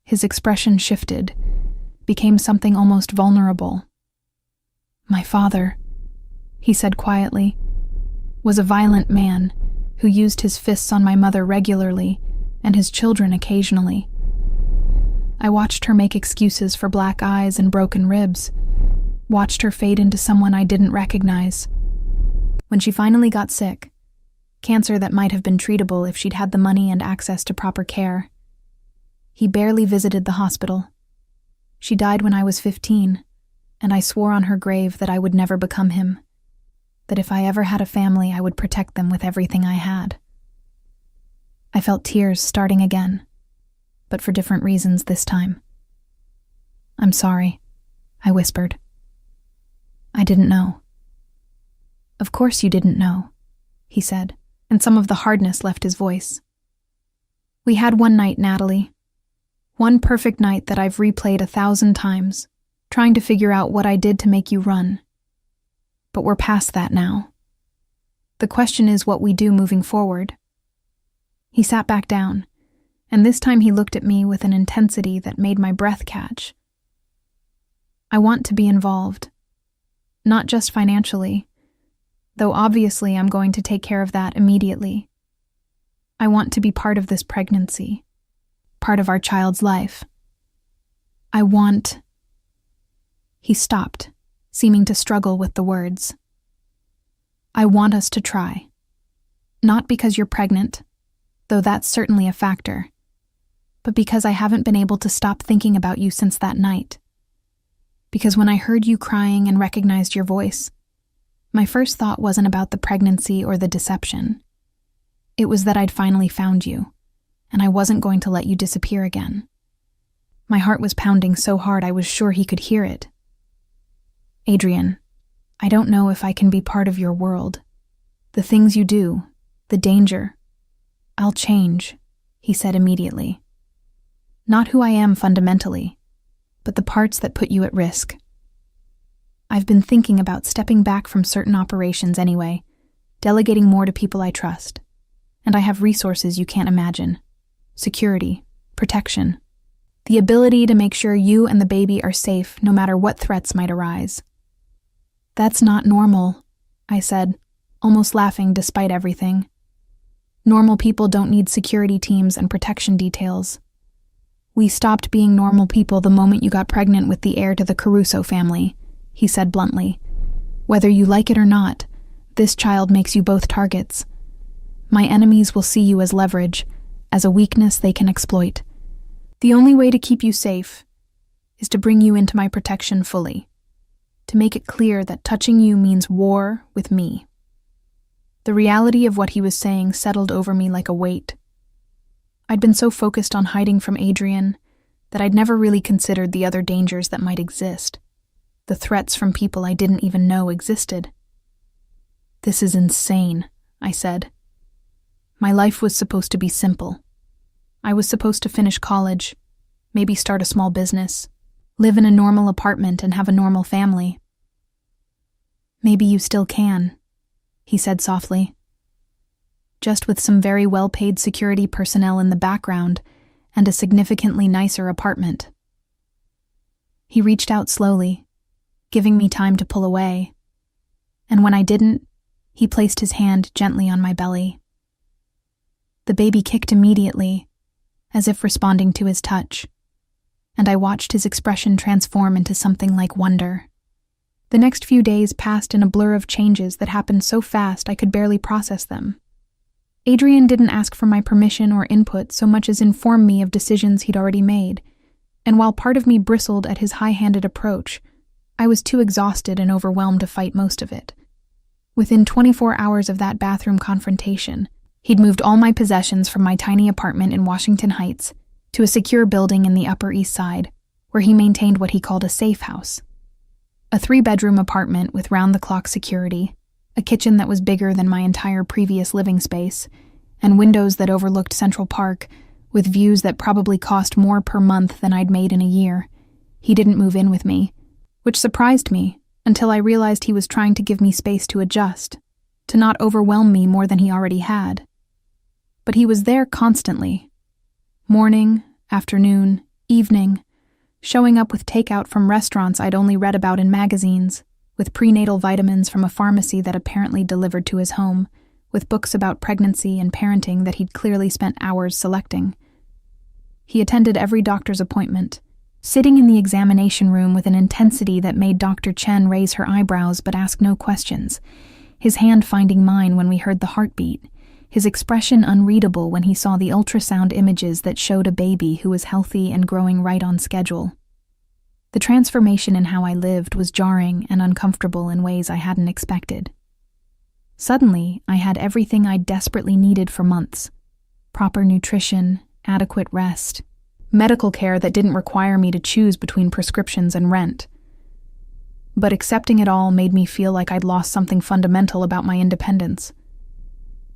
His expression shifted, became something almost vulnerable. "My father," he said quietly, "was a violent man who used his fists on my mother regularly and his children occasionally. I watched her make excuses for black eyes and broken ribs, watched her fade into someone I didn't recognize. When she finally got sick, cancer that might have been treatable if she'd had the money and access to proper care, he barely visited the hospital. She died when I was 15, and I swore on her grave that I would never become him, that if I ever had a family I would protect them with everything I had." I felt tears starting again, but for different reasons this time. "I'm sorry," I whispered. "I didn't know." "Of course you didn't know," he said, and some of the hardness left his voice. "We had one night, Natalie. One perfect night that I've replayed 1,000 times, trying to figure out what I did to make you run. But we're past that now. The question is what we do moving forward." He sat back down, and this time he looked at me with an intensity that made my breath catch. "I want to be involved. Not just financially, though obviously I'm going to take care of that immediately. I want to be part of this pregnancy, part of our child's life. I want—" He stopped, seeming to struggle with the words. "I want us to try. Not because you're pregnant, though that's certainly a factor, but because I haven't been able to stop thinking about you since that night. Because when I heard you crying and recognized your voice, my first thought wasn't about the pregnancy or the deception. It was that I'd finally found you, and I wasn't going to let you disappear again. My heart was pounding so hard I was sure he could hear it. "Adrian, I don't know if I can be part of your world. The things you do, the danger. I'll change," he said immediately. "Not who I am fundamentally, but the parts that put you at risk. I've been thinking about stepping back from certain operations anyway, delegating more to people I trust. And I have resources you can't imagine. Security, protection, the ability to make sure you and the baby are safe no matter what threats might arise." "That's not normal," I said, almost laughing despite everything. "Normal people don't need security teams and protection details. We stopped being normal people the moment you got pregnant with the heir to the Caruso family," he said bluntly. "Whether you like it or not, this child makes you both targets. My enemies will see you as leverage, as a weakness they can exploit. The only way to keep you safe is to bring you into my protection fully, to make it clear that touching you means war with me." The reality of what he was saying settled over me like a weight. I'd been so focused on hiding from Adrian that I'd never really considered the other dangers that might exist, the threats from people I didn't even know existed. "This is insane," I said. "My life was supposed to be simple. I was supposed to finish college, maybe start a small business, live in a normal apartment and have a normal family." "Maybe you still can," he said softly. "Just with some very well-paid security personnel in the background and a significantly nicer apartment." He reached out slowly, giving me time to pull away, and when I didn't, he placed his hand gently on my belly. The baby kicked immediately, as if responding to his touch, and I watched his expression transform into something like wonder. The next few days passed in a blur of changes that happened so fast I could barely process them. Adrian didn't ask for my permission or input so much as inform me of decisions he'd already made, and while part of me bristled at his high-handed approach, I was too exhausted and overwhelmed to fight most of it. Within 24 hours of that bathroom confrontation, he'd moved all my possessions from my tiny apartment in Washington Heights to a secure building in the Upper East Side, where he maintained what he called a safe house. A 3-bedroom apartment with round-the-clock security, a kitchen that was bigger than my entire previous living space, and windows that overlooked Central Park, with views that probably cost more per month than I'd made in a year. He didn't move in with me, which surprised me until I realized he was trying to give me space to adjust, to not overwhelm me more than he already had. But he was there constantly. Morning, afternoon, evening, showing up with takeout from restaurants I'd only read about in magazines, with prenatal vitamins from a pharmacy that apparently delivered to his home, with books about pregnancy and parenting that he'd clearly spent hours selecting. He attended every doctor's appointment, sitting in the examination room with an intensity that made Dr. Chen raise her eyebrows but ask no questions, his hand finding mine when we heard the heartbeat, his expression unreadable when he saw the ultrasound images that showed a baby who was healthy and growing right on schedule. The transformation in how I lived was jarring and uncomfortable in ways I hadn't expected. Suddenly, I had everything I desperately needed for months: proper nutrition, adequate rest, medical care that didn't require me to choose between prescriptions and rent. But accepting it all made me feel like I'd lost something fundamental about my independence.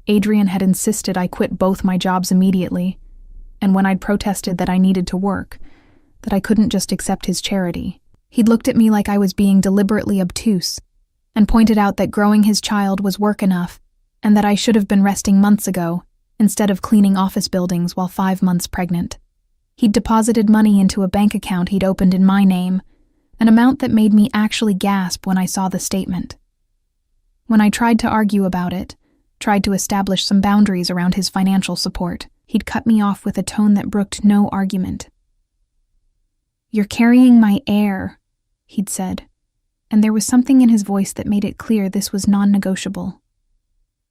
Adrian had insisted I quit both my jobs immediately, and when I'd protested that I needed to work, that I couldn't just accept his charity, he'd looked at me like I was being deliberately obtuse, and pointed out that growing his child was work enough, and that I should have been resting months ago, instead of cleaning office buildings while 5 months pregnant. He'd deposited money into a bank account he'd opened in my name, an amount that made me actually gasp when I saw the statement. When I tried to argue about it, tried to establish some boundaries around his financial support, he'd cut me off with a tone that brooked no argument. "You're carrying my heir," he'd said, and there was something in his voice that made it clear this was non-negotiable.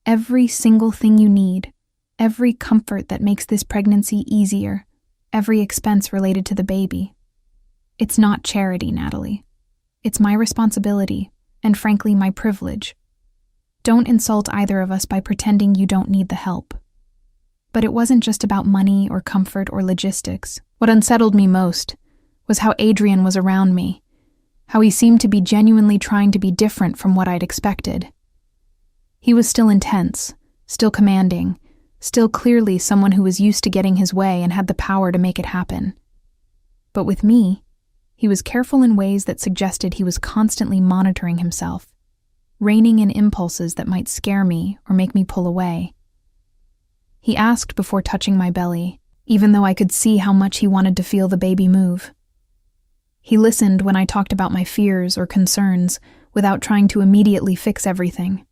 "Every single thing you need, every comfort that makes this pregnancy easier, every expense related to the baby. It's not charity, Natalie. It's my responsibility, and frankly, my privilege. Don't insult either of us by pretending you don't need the help." But it wasn't just about money or comfort or logistics. What unsettled me most was how Adrian was around me, how he seemed to be genuinely trying to be different from what I'd expected. He was still intense, still commanding, still clearly someone who was used to getting his way and had the power to make it happen. But with me, he was careful in ways that suggested he was constantly monitoring himself, reining in impulses that might scare me or make me pull away. He asked before touching my belly, even though I could see how much he wanted to feel the baby move. He listened when I talked about my fears or concerns without trying to immediately fix everything.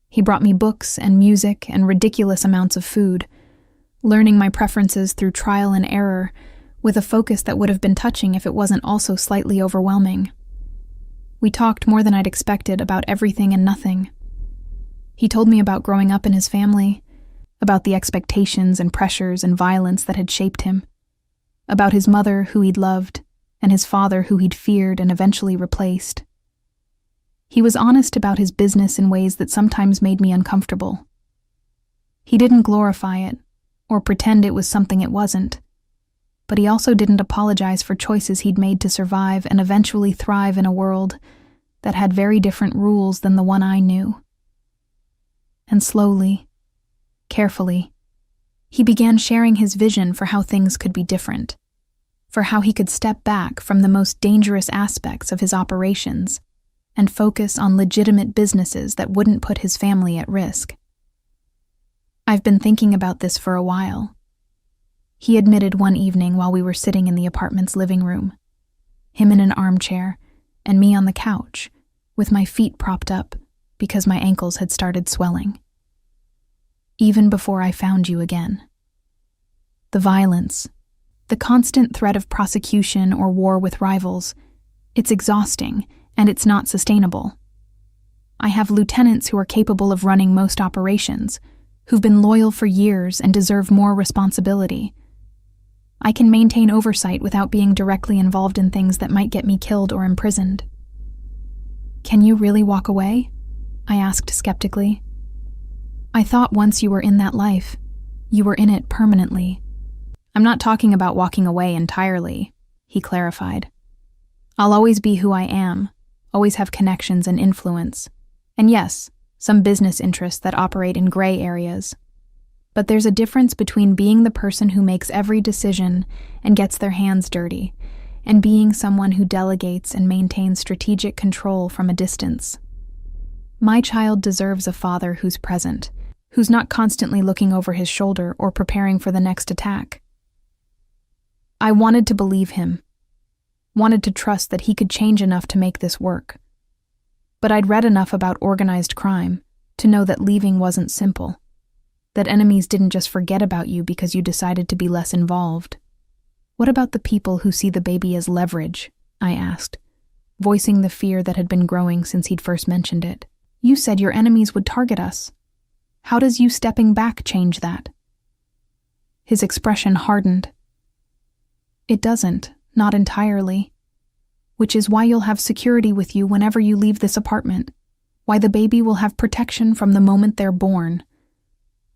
He brought me books and music and ridiculous amounts of food, learning my preferences through trial and error, with a focus that would have been touching if it wasn't also slightly overwhelming. We talked more than I'd expected about everything and nothing. He told me about growing up in his family, about the expectations and pressures and violence that had shaped him, about his mother who he'd loved, and his father who he'd feared and eventually replaced. He was honest about his business in ways that sometimes made me uncomfortable. He didn't glorify it, or pretend it was something it wasn't, but he also didn't apologize for choices he'd made to survive and eventually thrive in a world that had very different rules than the one I knew. And slowly, carefully, he began sharing his vision for how things could be different, for how he could step back from the most dangerous aspects of his operations and focus on legitimate businesses that wouldn't put his family at risk. I've been thinking about this for a while. He admitted one evening while we were sitting in the apartment's living room, him in an armchair and me on the couch, with my feet propped up because my ankles had started swelling. Even before I found you again. The violence, the constant threat of prosecution or war with rivals, it's exhausting and it's not sustainable. I have lieutenants who are capable of running most operations, who've been loyal for years and deserve more responsibility. I can maintain oversight without being directly involved in things that might get me killed or imprisoned. Can you really walk away? I asked skeptically. I thought once you were in that life, you were in it permanently. I'm not talking about walking away entirely, he clarified. I'll always be who I am, always have connections and influence. And yes, some business interests that operate in gray areas. But there's a difference between being the person who makes every decision and gets their hands dirty, and being someone who delegates and maintains strategic control from a distance. My child deserves a father who's present, who's not constantly looking over his shoulder or preparing for the next attack. I wanted to believe him, wanted to trust that he could change enough to make this work. But I'd read enough about organized crime to know that leaving wasn't simple, that enemies didn't just forget about you because you decided to be less involved. What about the people who see the baby as leverage? I asked, voicing the fear that had been growing since he'd first mentioned it. You said your enemies would target us. How does you stepping back change that? His expression hardened. It doesn't, not entirely. Which is why you'll have security with you whenever you leave this apartment. Why the baby will have protection from the moment they're born.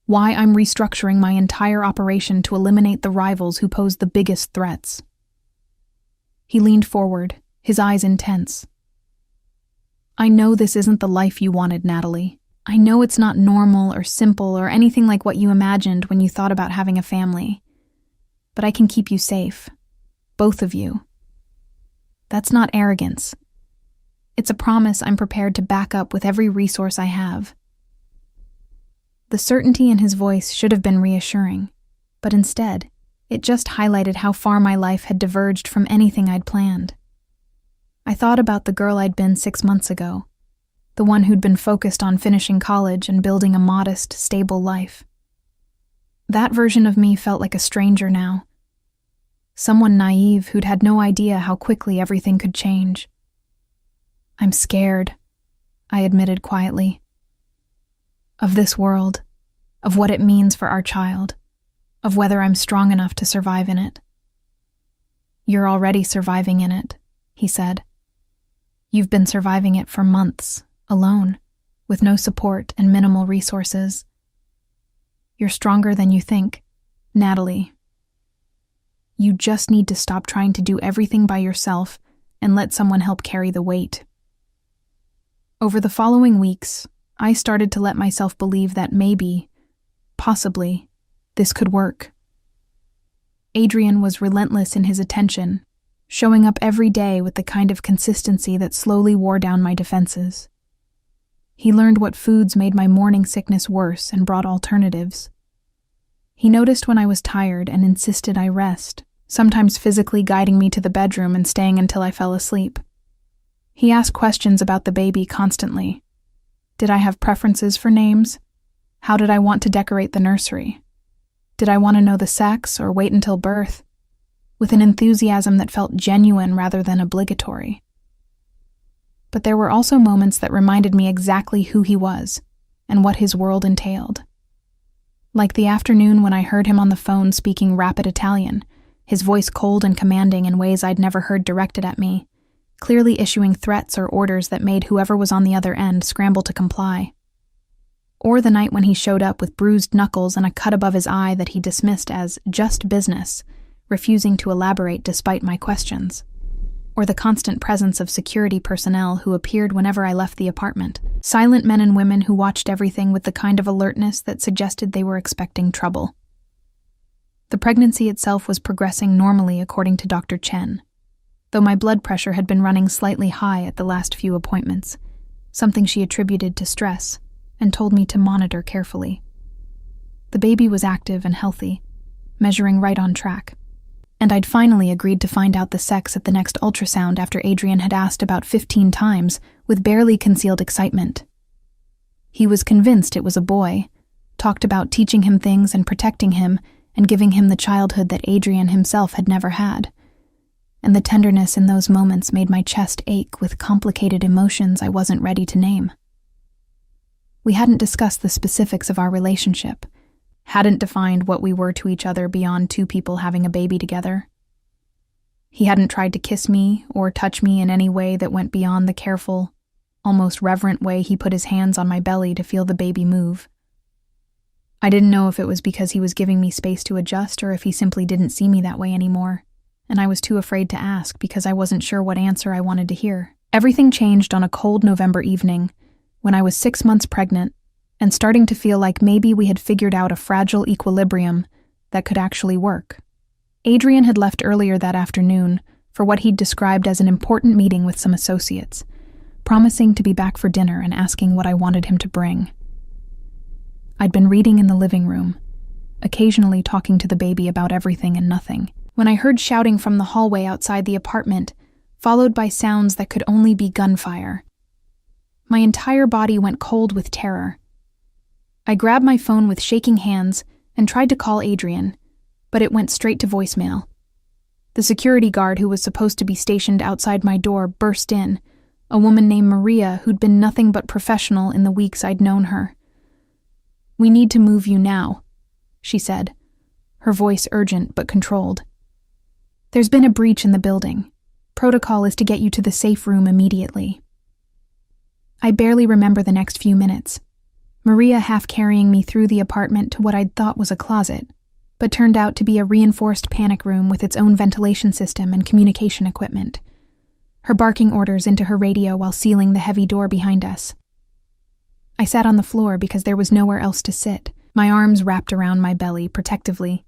Why I'm restructuring my entire operation to eliminate the rivals who pose the biggest threats. He leaned forward, his eyes intense. I know this isn't the life you wanted, Natalie. I know it's not normal or simple or anything like what you imagined when you thought about having a family. But I can keep you safe. Both of you. That's not arrogance. It's a promise I'm prepared to back up with every resource I have. The certainty in his voice should have been reassuring, but instead, it just highlighted how far my life had diverged from anything I'd planned. I thought about the girl I'd been 6 months ago, the one who'd been focused on finishing college and building a modest, stable life. That version of me felt like a stranger now. Someone naive who'd had no idea how quickly everything could change. I'm scared, I admitted quietly. Of this world, of what it means for our child, of whether I'm strong enough to survive in it. You're already surviving in it, he said. You've been surviving it for months, alone, with no support and minimal resources. You're stronger than you think, Natalie. You just need to stop trying to do everything by yourself and let someone help carry the weight. Over the following weeks, I started to let myself believe that maybe, possibly, this could work. Adrian was relentless in his attention, showing up every day with the kind of consistency that slowly wore down my defenses. He learned what foods made my morning sickness worse and brought alternatives. He noticed when I was tired and insisted I rest, sometimes physically guiding me to the bedroom and staying until I fell asleep. He asked questions about the baby constantly. Did I have preferences for names? How did I want to decorate the nursery? Did I want to know the sex or wait until birth? With an enthusiasm that felt genuine rather than obligatory. But there were also moments that reminded me exactly who he was and what his world entailed. Like the afternoon when I heard him on the phone speaking rapid Italian, his voice cold and commanding in ways I'd never heard directed at me, clearly issuing threats or orders that made whoever was on the other end scramble to comply. Or the night when he showed up with bruised knuckles and a cut above his eye that he dismissed as just business, refusing to elaborate despite my questions. Or the constant presence of security personnel who appeared whenever I left the apartment, silent men and women who watched everything with the kind of alertness that suggested they were expecting trouble. The pregnancy itself was progressing normally according to Dr. Chen, though my blood pressure had been running slightly high at the last few appointments, something she attributed to stress, and told me to monitor carefully. The baby was active and healthy, measuring right on track, and I'd finally agreed to find out the sex at the next ultrasound after Adrian had asked about 15 times with barely concealed excitement. He was convinced it was a boy, talked about teaching him things and protecting him and giving him the childhood that Adrian himself had never had. And the tenderness in those moments made my chest ache with complicated emotions I wasn't ready to name. We hadn't discussed the specifics of our relationship, hadn't defined what we were to each other beyond two people having a baby together. He hadn't tried to kiss me or touch me in any way that went beyond the careful, almost reverent way he put his hands on my belly to feel the baby move. I didn't know if it was because he was giving me space to adjust or if he simply didn't see me that way anymore, and I was too afraid to ask because I wasn't sure what answer I wanted to hear. Everything changed on a cold November evening, when I was 6 months pregnant and starting to feel like maybe we had figured out a fragile equilibrium that could actually work. Adrian had left earlier that afternoon for what he'd described as an important meeting with some associates, promising to be back for dinner and asking what I wanted him to bring. I'd been reading in the living room, occasionally talking to the baby about everything and nothing, when I heard shouting from the hallway outside the apartment, followed by sounds that could only be gunfire. My entire body went cold with terror. I grabbed my phone with shaking hands and tried to call Adrian, but it went straight to voicemail. The security guard who was supposed to be stationed outside my door burst in, a woman named Maria who'd been nothing but professional in the weeks I'd known her. "We need to move you now," she said, her voice urgent but controlled. "There's been a breach in the building. Protocol is to get you to the safe room immediately." I barely remember the next few minutes, Maria half carrying me through the apartment to what I'd thought was a closet, but turned out to be a reinforced panic room with its own ventilation system and communication equipment, her barking orders into her radio while sealing the heavy door behind us. I sat on the floor because there was nowhere else to sit, my arms wrapped around my belly protectively,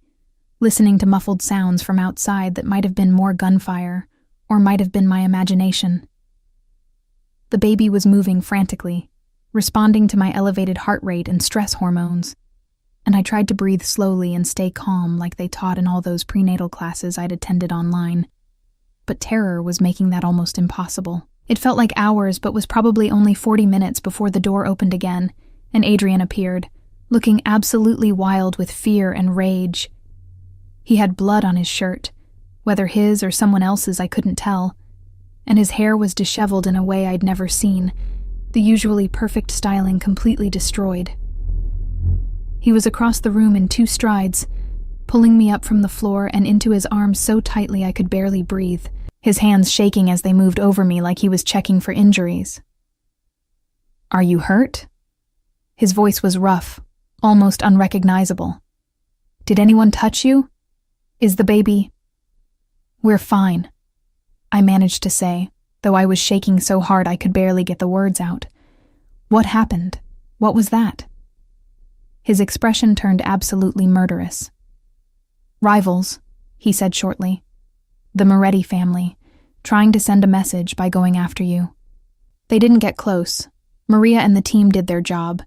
listening to muffled sounds from outside that might have been more gunfire, or might have been my imagination. The baby was moving frantically, responding to my elevated heart rate and stress hormones, and I tried to breathe slowly and stay calm like they taught in all those prenatal classes I'd attended online. But terror was making that almost impossible. It felt like hours, but was probably only 40 minutes before the door opened again, and Adrian appeared, looking absolutely wild with fear and rage. He had blood on his shirt, whether his or someone else's I couldn't tell, and his hair was disheveled in a way I'd never seen, the usually perfect styling completely destroyed. He was across the room in 2 strides, pulling me up from the floor and into his arms so tightly I could barely breathe, his hands shaking as they moved over me like he was checking for injuries. "Are you hurt?" His voice was rough, almost unrecognizable. "Did anyone touch you? Is the baby..." "We're fine," I managed to say, though I was shaking so hard I could barely get the words out. "What happened? What was that?" His expression turned absolutely murderous. "Rivals," he said shortly. "The Moretti family, trying to send a message by going after you. They didn't get close. Maria and the team did their job,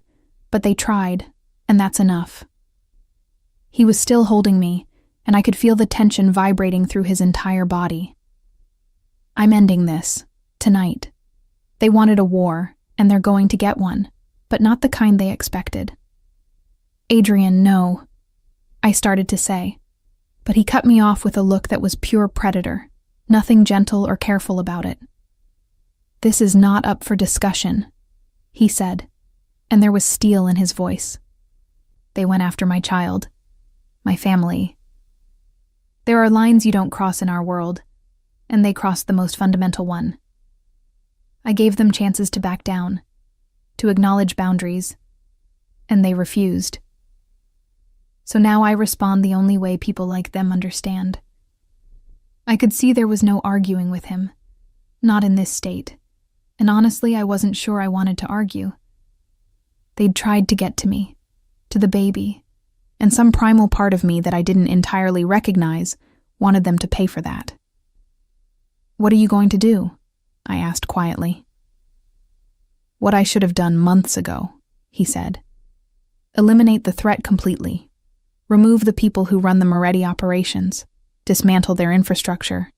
but they tried, and that's enough." He was still holding me, and I could feel the tension vibrating through his entire body. "I'm ending this, tonight. They wanted a war, and they're going to get one, but not the kind they expected." "Adrian, no," I started to say, but he cut me off with a look that was pure predator, nothing gentle or careful about it. "This is not up for discussion," he said, and there was steel in his voice. "They went after my child, my family. There are lines you don't cross in our world, and they crossed the most fundamental one. I gave them chances to back down, to acknowledge boundaries, and they refused. So now I respond the only way people like them understand." I could see there was no arguing with him, not in this state, and honestly I wasn't sure I wanted to argue. They'd tried to get to me, to the baby, and some primal part of me that I didn't entirely recognize wanted them to pay for that. "What are you going to do?" I asked quietly. "What I should have done months ago," he said. "Eliminate the threat completely. Remove the people who run the Moretti operations. Dismantle their infrastructure.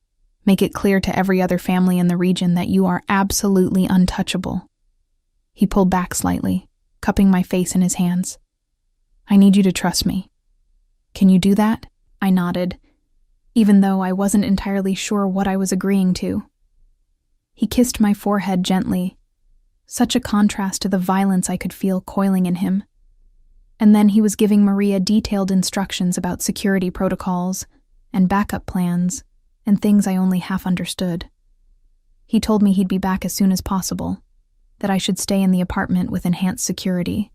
Make it clear to every other family in the region that you are absolutely untouchable." He pulled back slightly, cupping my face in his hands. "I need you to trust me. Can you do that?" I nodded, even though I wasn't entirely sure what I was agreeing to. He kissed my forehead gently, such a contrast to the violence I could feel coiling in him. And then he was giving Maria detailed instructions about security protocols and backup plans and things I only half understood. He told me he'd be back as soon as possible, that I should stay in the apartment with enhanced security,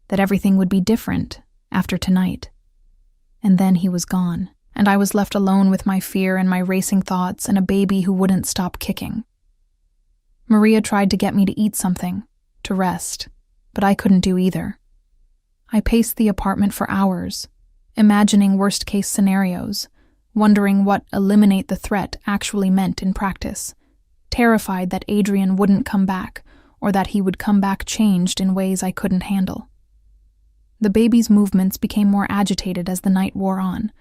that everything would be different after tonight. And then he was gone, and I was left alone with my fear and my racing thoughts and a baby who wouldn't stop kicking. Maria tried to get me to eat something, to rest, but I couldn't do either. I paced the apartment for hours, imagining worst-case scenarios, wondering what eliminate the threat actually meant in practice, terrified that Adrian wouldn't come back or that he would come back changed in ways I couldn't handle. The baby's movements became more agitated as the night wore on,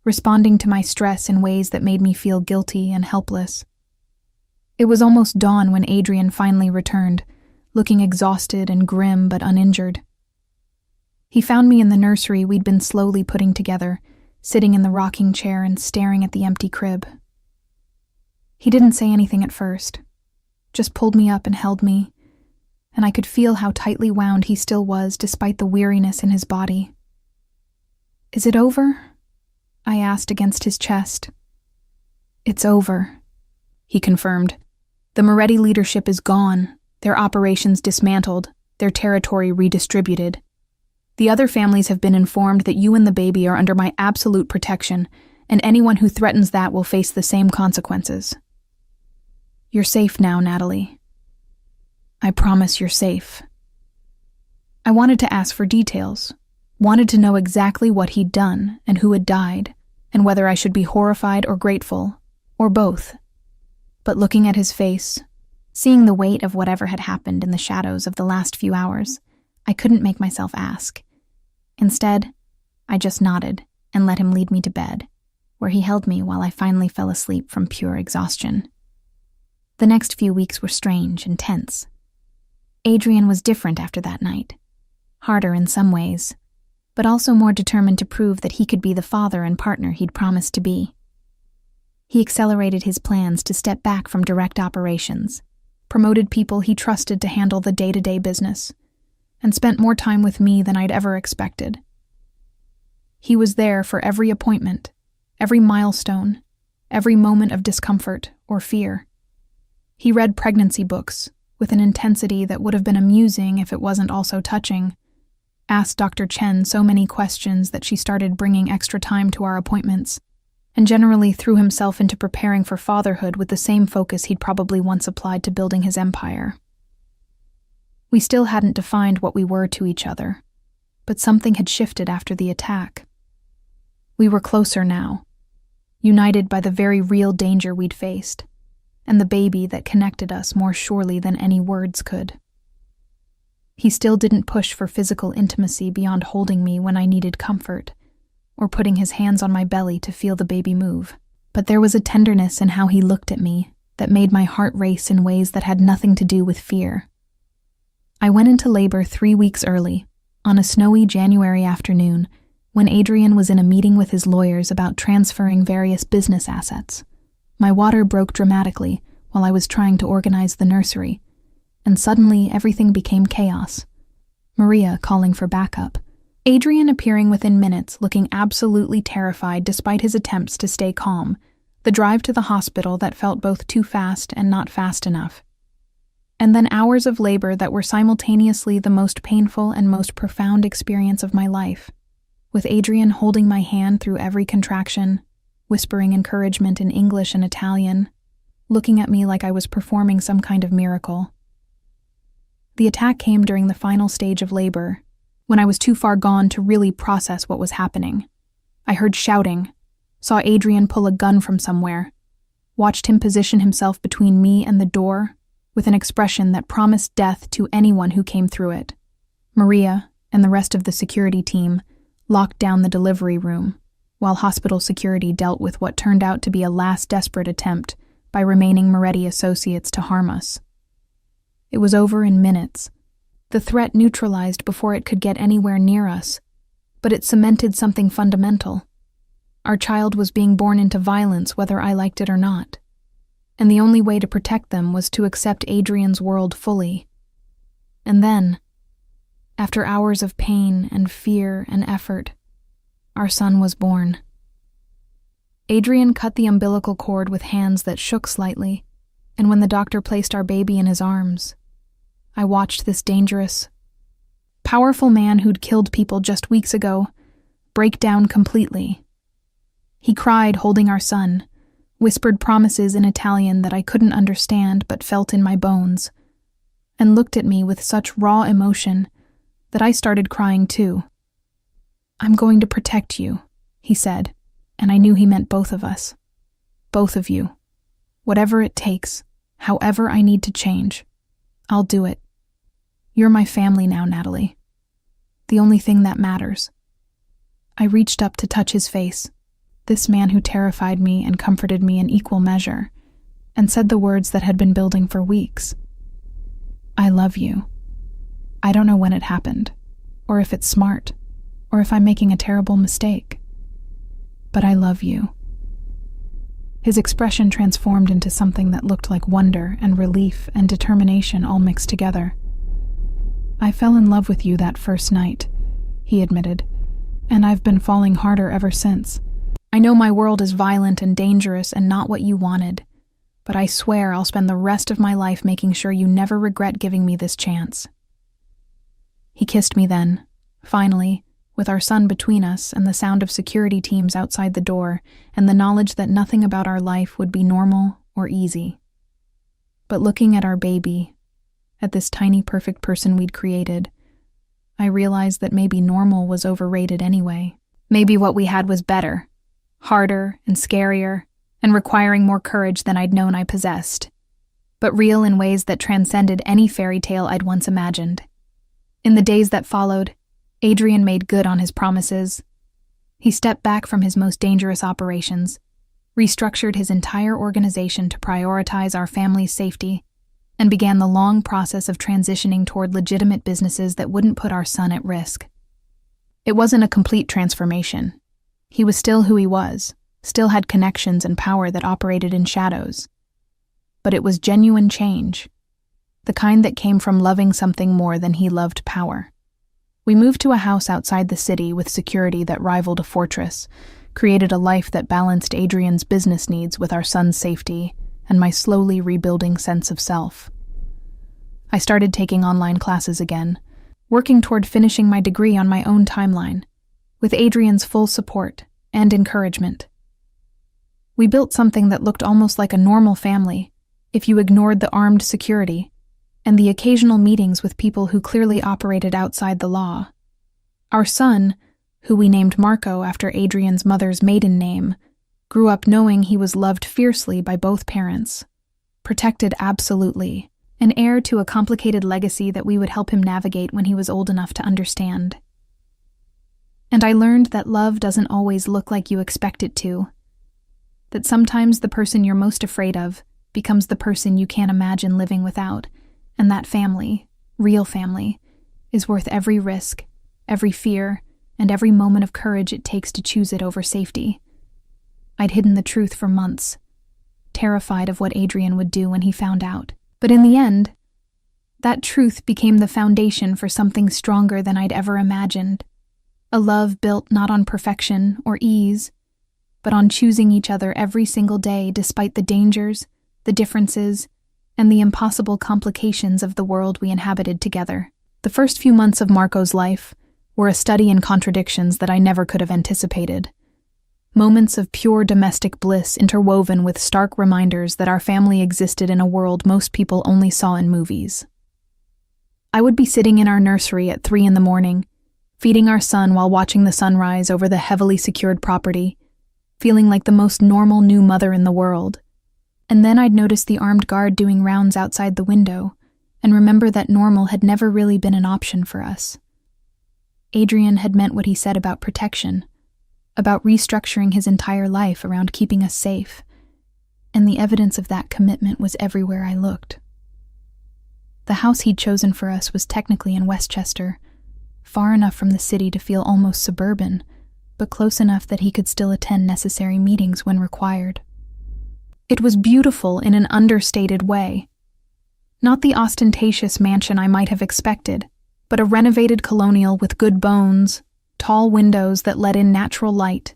responding to my stress in ways that made me feel guilty and helpless. It was almost dawn when Adrian finally returned, looking exhausted and grim but uninjured. He found me in the nursery we'd been slowly putting together, sitting in the rocking chair and staring at the empty crib. He didn't say anything at first, just pulled me up and held me, and I could feel how tightly wound he still was despite the weariness in his body. "Is it over?" I asked against his chest. "It's over," he confirmed. "The Moretti leadership is gone, their operations dismantled, their territory redistributed. The other families have been informed that you and the baby are under my absolute protection, and anyone who threatens that will face the same consequences. You're safe now, Natalie. I promise you're safe." I wanted to ask for details, wanted to know exactly what he'd done and who had died, and whether I should be horrified or grateful, or both. But looking at his face, seeing the weight of whatever had happened in the shadows of the last few hours, I couldn't make myself ask. Instead, I just nodded and let him lead me to bed, where he held me while I finally fell asleep from pure exhaustion. The next few weeks were strange and tense. Adrian was different after that night, harder in some ways, but also more determined to prove that he could be the father and partner he'd promised to be. He accelerated his plans to step back from direct operations, promoted people he trusted to handle the day-to-day business, and spent more time with me than I'd ever expected. He was there for every appointment, every milestone, every moment of discomfort or fear. He read pregnancy books with an intensity that would have been amusing if it wasn't also touching, asked Dr. Chen so many questions that she started bringing extra time to our appointments, and generally threw himself into preparing for fatherhood with the same focus he'd probably once applied to building his empire. We still hadn't defined what we were to each other, but something had shifted after the attack. We were closer now, united by the very real danger we'd faced, and the baby that connected us more surely than any words could. He still didn't push for physical intimacy beyond holding me when I needed comfort, or putting his hands on my belly to feel the baby move. But there was a tenderness in how he looked at me that made my heart race in ways that had nothing to do with fear. I went into labor 3 weeks early, on a snowy January afternoon, when Adrian was in a meeting with his lawyers about transferring various business assets. My water broke dramatically while I was trying to organize the nursery, and suddenly everything became chaos. Maria calling for backup. Adrian appearing within minutes, looking absolutely terrified despite his attempts to stay calm. The drive to the hospital that felt both too fast and not fast enough. And then hours of labor that were simultaneously the most painful and most profound experience of my life, with Adrian holding my hand through every contraction, whispering encouragement in English and Italian, looking at me like I was performing some kind of miracle. The attack came during the final stage of labor, when I was too far gone to really process what was happening. I heard shouting, saw Adrian pull a gun from somewhere, watched him position himself between me and the door, with an expression that promised death to anyone who came through it. Maria and the rest of the security team locked down the delivery room, while hospital security dealt with what turned out to be a last desperate attempt by remaining Moretti associates to harm us. It was over in minutes. The threat neutralized before it could get anywhere near us, but it cemented something fundamental. Our child was being born into violence whether I liked it or not, and the only way to protect them was to accept Adrian's world fully. And then, after hours of pain and fear and effort, our son was born. Adrian cut the umbilical cord with hands that shook slightly, and when the doctor placed our baby in his arms, I watched this dangerous, powerful man who'd killed people just weeks ago break down completely. He cried holding our son, whispered promises in Italian that I couldn't understand but felt in my bones, and looked at me with such raw emotion that I started crying too. "I'm going to protect you," he said, and I knew he meant both of us. Both of you. Whatever it takes, however I need to change, I'll do it. You're my family now, Natalie. The only thing that matters. I reached up to touch his face, this man who terrified me and comforted me in equal measure, and said the words that had been building for weeks. I love you. I don't know when it happened, or if it's smart, or if I'm making a terrible mistake. But I love you. His expression transformed into something that looked like wonder and relief and determination all mixed together. I fell in love with you that first night, he admitted, and I've been falling harder ever since. I know my world is violent and dangerous and not what you wanted, but I swear I'll spend the rest of my life making sure you never regret giving me this chance. He kissed me then, finally, with our son between us and the sound of security teams outside the door and the knowledge that nothing about our life would be normal or easy. But looking at our baby, at this tiny perfect person we'd created, I realized that maybe normal was overrated anyway. Maybe what we had was better, harder and scarier, and requiring more courage than I'd known I possessed, but real in ways that transcended any fairy tale I'd once imagined. In the days that followed, Adrian made good on his promises. He stepped back from his most dangerous operations, restructured his entire organization to prioritize our family's safety, and began the long process of transitioning toward legitimate businesses that wouldn't put our son at risk. It wasn't a complete transformation. He was still who he was, still had connections and power that operated in shadows. But it was genuine change, the kind that came from loving something more than he loved power. We moved to a house outside the city with security that rivaled a fortress, created a life that balanced Adrian's business needs with our son's safety and my slowly rebuilding sense of self. I started taking online classes again, working toward finishing my degree on my own timeline, with Adrian's full support and encouragement. We built something that looked almost like a normal family, if you ignored the armed security, and the occasional meetings with people who clearly operated outside the law. Our son, who we named Marco after Adrian's mother's maiden name, grew up knowing he was loved fiercely by both parents, protected absolutely, an heir to a complicated legacy that we would help him navigate when he was old enough to understand. And I learned that love doesn't always look like you expect it to, that sometimes the person you're most afraid of becomes the person you can't imagine living without, and that family, real family, is worth every risk, every fear, and every moment of courage it takes to choose it over safety. I'd hidden the truth for months, terrified of what Adrian would do when he found out. But in the end, that truth became the foundation for something stronger than I'd ever imagined. A love built not on perfection or ease, but on choosing each other every single day despite the dangers, the differences, and the impossible complications of the world we inhabited together. The first few months of Marco's life were a study in contradictions that I never could have anticipated. Moments of pure domestic bliss interwoven with stark reminders that our family existed in a world most people only saw in movies. I would be sitting in our nursery at 3 a.m, feeding our son while watching the sunrise over the heavily secured property, feeling like the most normal new mother in the world. And then I'd notice the armed guard doing rounds outside the window, and remember that normal had never really been an option for us. Adrian had meant what he said about protection, about restructuring his entire life around keeping us safe, and the evidence of that commitment was everywhere I looked. The house he'd chosen for us was technically in Westchester, far enough from the city to feel almost suburban, but close enough that he could still attend necessary meetings when required. It was beautiful in an understated way. Not the ostentatious mansion I might have expected, but a renovated colonial with good bones, tall windows that let in natural light,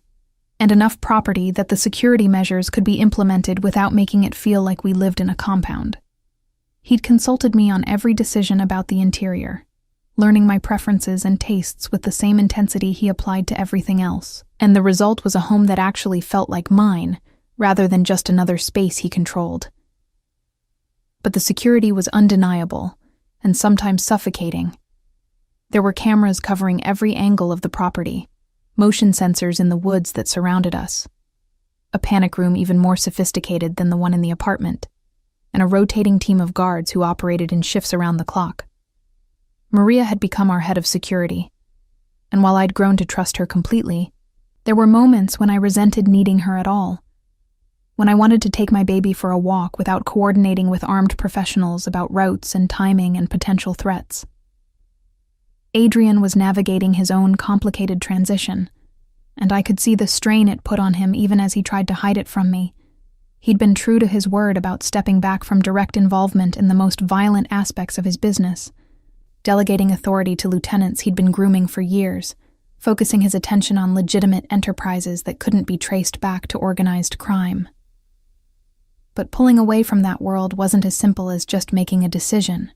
and enough property that the security measures could be implemented without making it feel like we lived in a compound. He'd consulted me on every decision about the interior, learning my preferences and tastes with the same intensity he applied to everything else, and the result was a home that actually felt like mine, rather than just another space he controlled. But the security was undeniable, and sometimes suffocating. There were cameras covering every angle of the property, motion sensors in the woods that surrounded us, a panic room even more sophisticated than the one in the apartment, and a rotating team of guards who operated in shifts around the clock. Maria had become our head of security, and while I'd grown to trust her completely, there were moments when I resented needing her at all, when I wanted to take my baby for a walk without coordinating with armed professionals about routes and timing and potential threats. Adrian was navigating his own complicated transition, and I could see the strain it put on him even as he tried to hide it from me. He'd been true to his word about stepping back from direct involvement in the most violent aspects of his business, delegating authority to lieutenants he'd been grooming for years, focusing his attention on legitimate enterprises that couldn't be traced back to organized crime. But pulling away from that world wasn't as simple as just making a decision.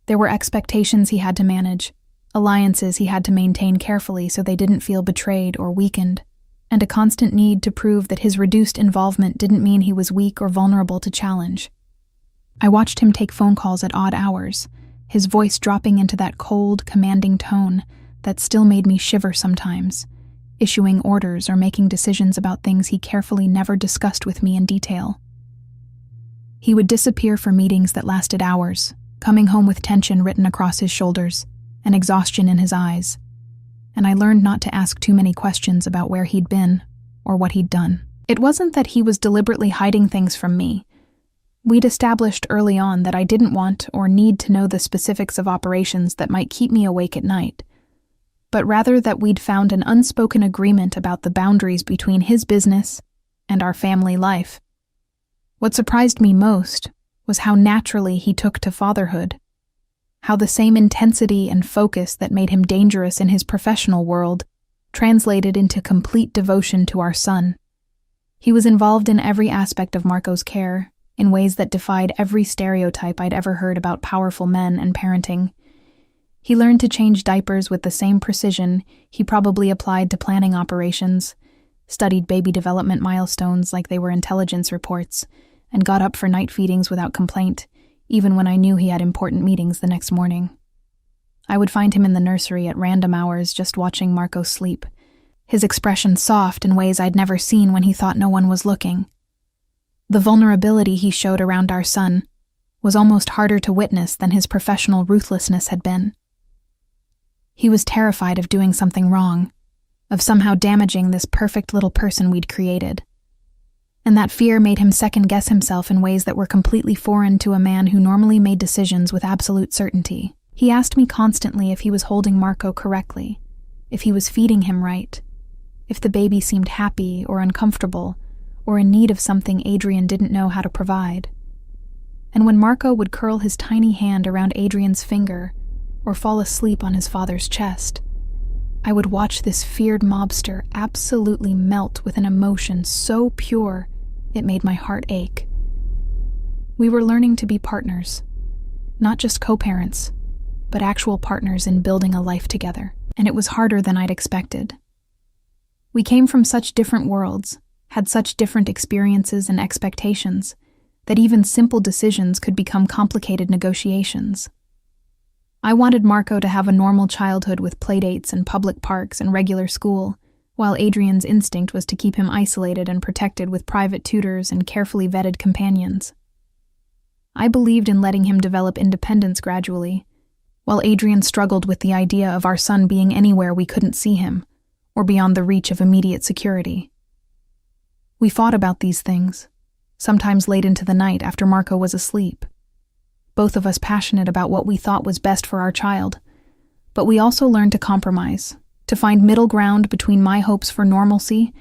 There were expectations he had to manage, alliances he had to maintain carefully so they didn't feel betrayed or weakened, and a constant need to prove that his reduced involvement didn't mean he was weak or vulnerable to challenge. I watched him take phone calls at odd hours, his voice dropping into that cold, commanding tone that still made me shiver sometimes, issuing orders or making decisions about things he carefully never discussed with me in detail. He would disappear for meetings that lasted hours, coming home with tension written across his shoulders and exhaustion in his eyes, and I learned not to ask too many questions about where he'd been or what he'd done. It wasn't that he was deliberately hiding things from me. We'd established early on that I didn't want or need to know the specifics of operations that might keep me awake at night, but rather that we'd found an unspoken agreement about the boundaries between his business and our family life. What surprised me most was how naturally he took to fatherhood, how the same intensity and focus that made him dangerous in his professional world translated into complete devotion to our son. He was involved in every aspect of Marco's care, in ways that defied every stereotype I'd ever heard about powerful men and parenting. He learned to change diapers with the same precision he probably applied to planning operations, studied baby development milestones like they were intelligence reports, and got up for night feedings without complaint, even when I knew he had important meetings the next morning. I would find him in the nursery at random hours just watching Marco sleep, his expression soft in ways I'd never seen when he thought no one was looking. The vulnerability he showed around our son was almost harder to witness than his professional ruthlessness had been. He was terrified of doing something wrong, of somehow damaging this perfect little person we'd created. And that fear made him second-guess himself in ways that were completely foreign to a man who normally made decisions with absolute certainty. He asked me constantly if he was holding Marco correctly, if he was feeding him right, if the baby seemed happy or uncomfortable, or in need of something Adrian didn't know how to provide. And when Marco would curl his tiny hand around Adrian's finger or fall asleep on his father's chest, I would watch this feared mobster absolutely melt with an emotion so pure it made my heart ache. We were learning to be partners, not just co-parents, but actual partners in building a life together, and it was harder than I'd expected. We came from such different worlds, had such different experiences and expectations, that even simple decisions could become complicated negotiations. I wanted Marco to have a normal childhood with playdates and public parks and regular school, while Adrian's instinct was to keep him isolated and protected with private tutors and carefully vetted companions. I believed in letting him develop independence gradually, while Adrian struggled with the idea of our son being anywhere we couldn't see him, or beyond the reach of immediate security. We fought about these things, sometimes late into the night after Marco was asleep. Both of us passionate about what we thought was best for our child, but we also learned to compromise, to find middle ground between my hopes for normalcy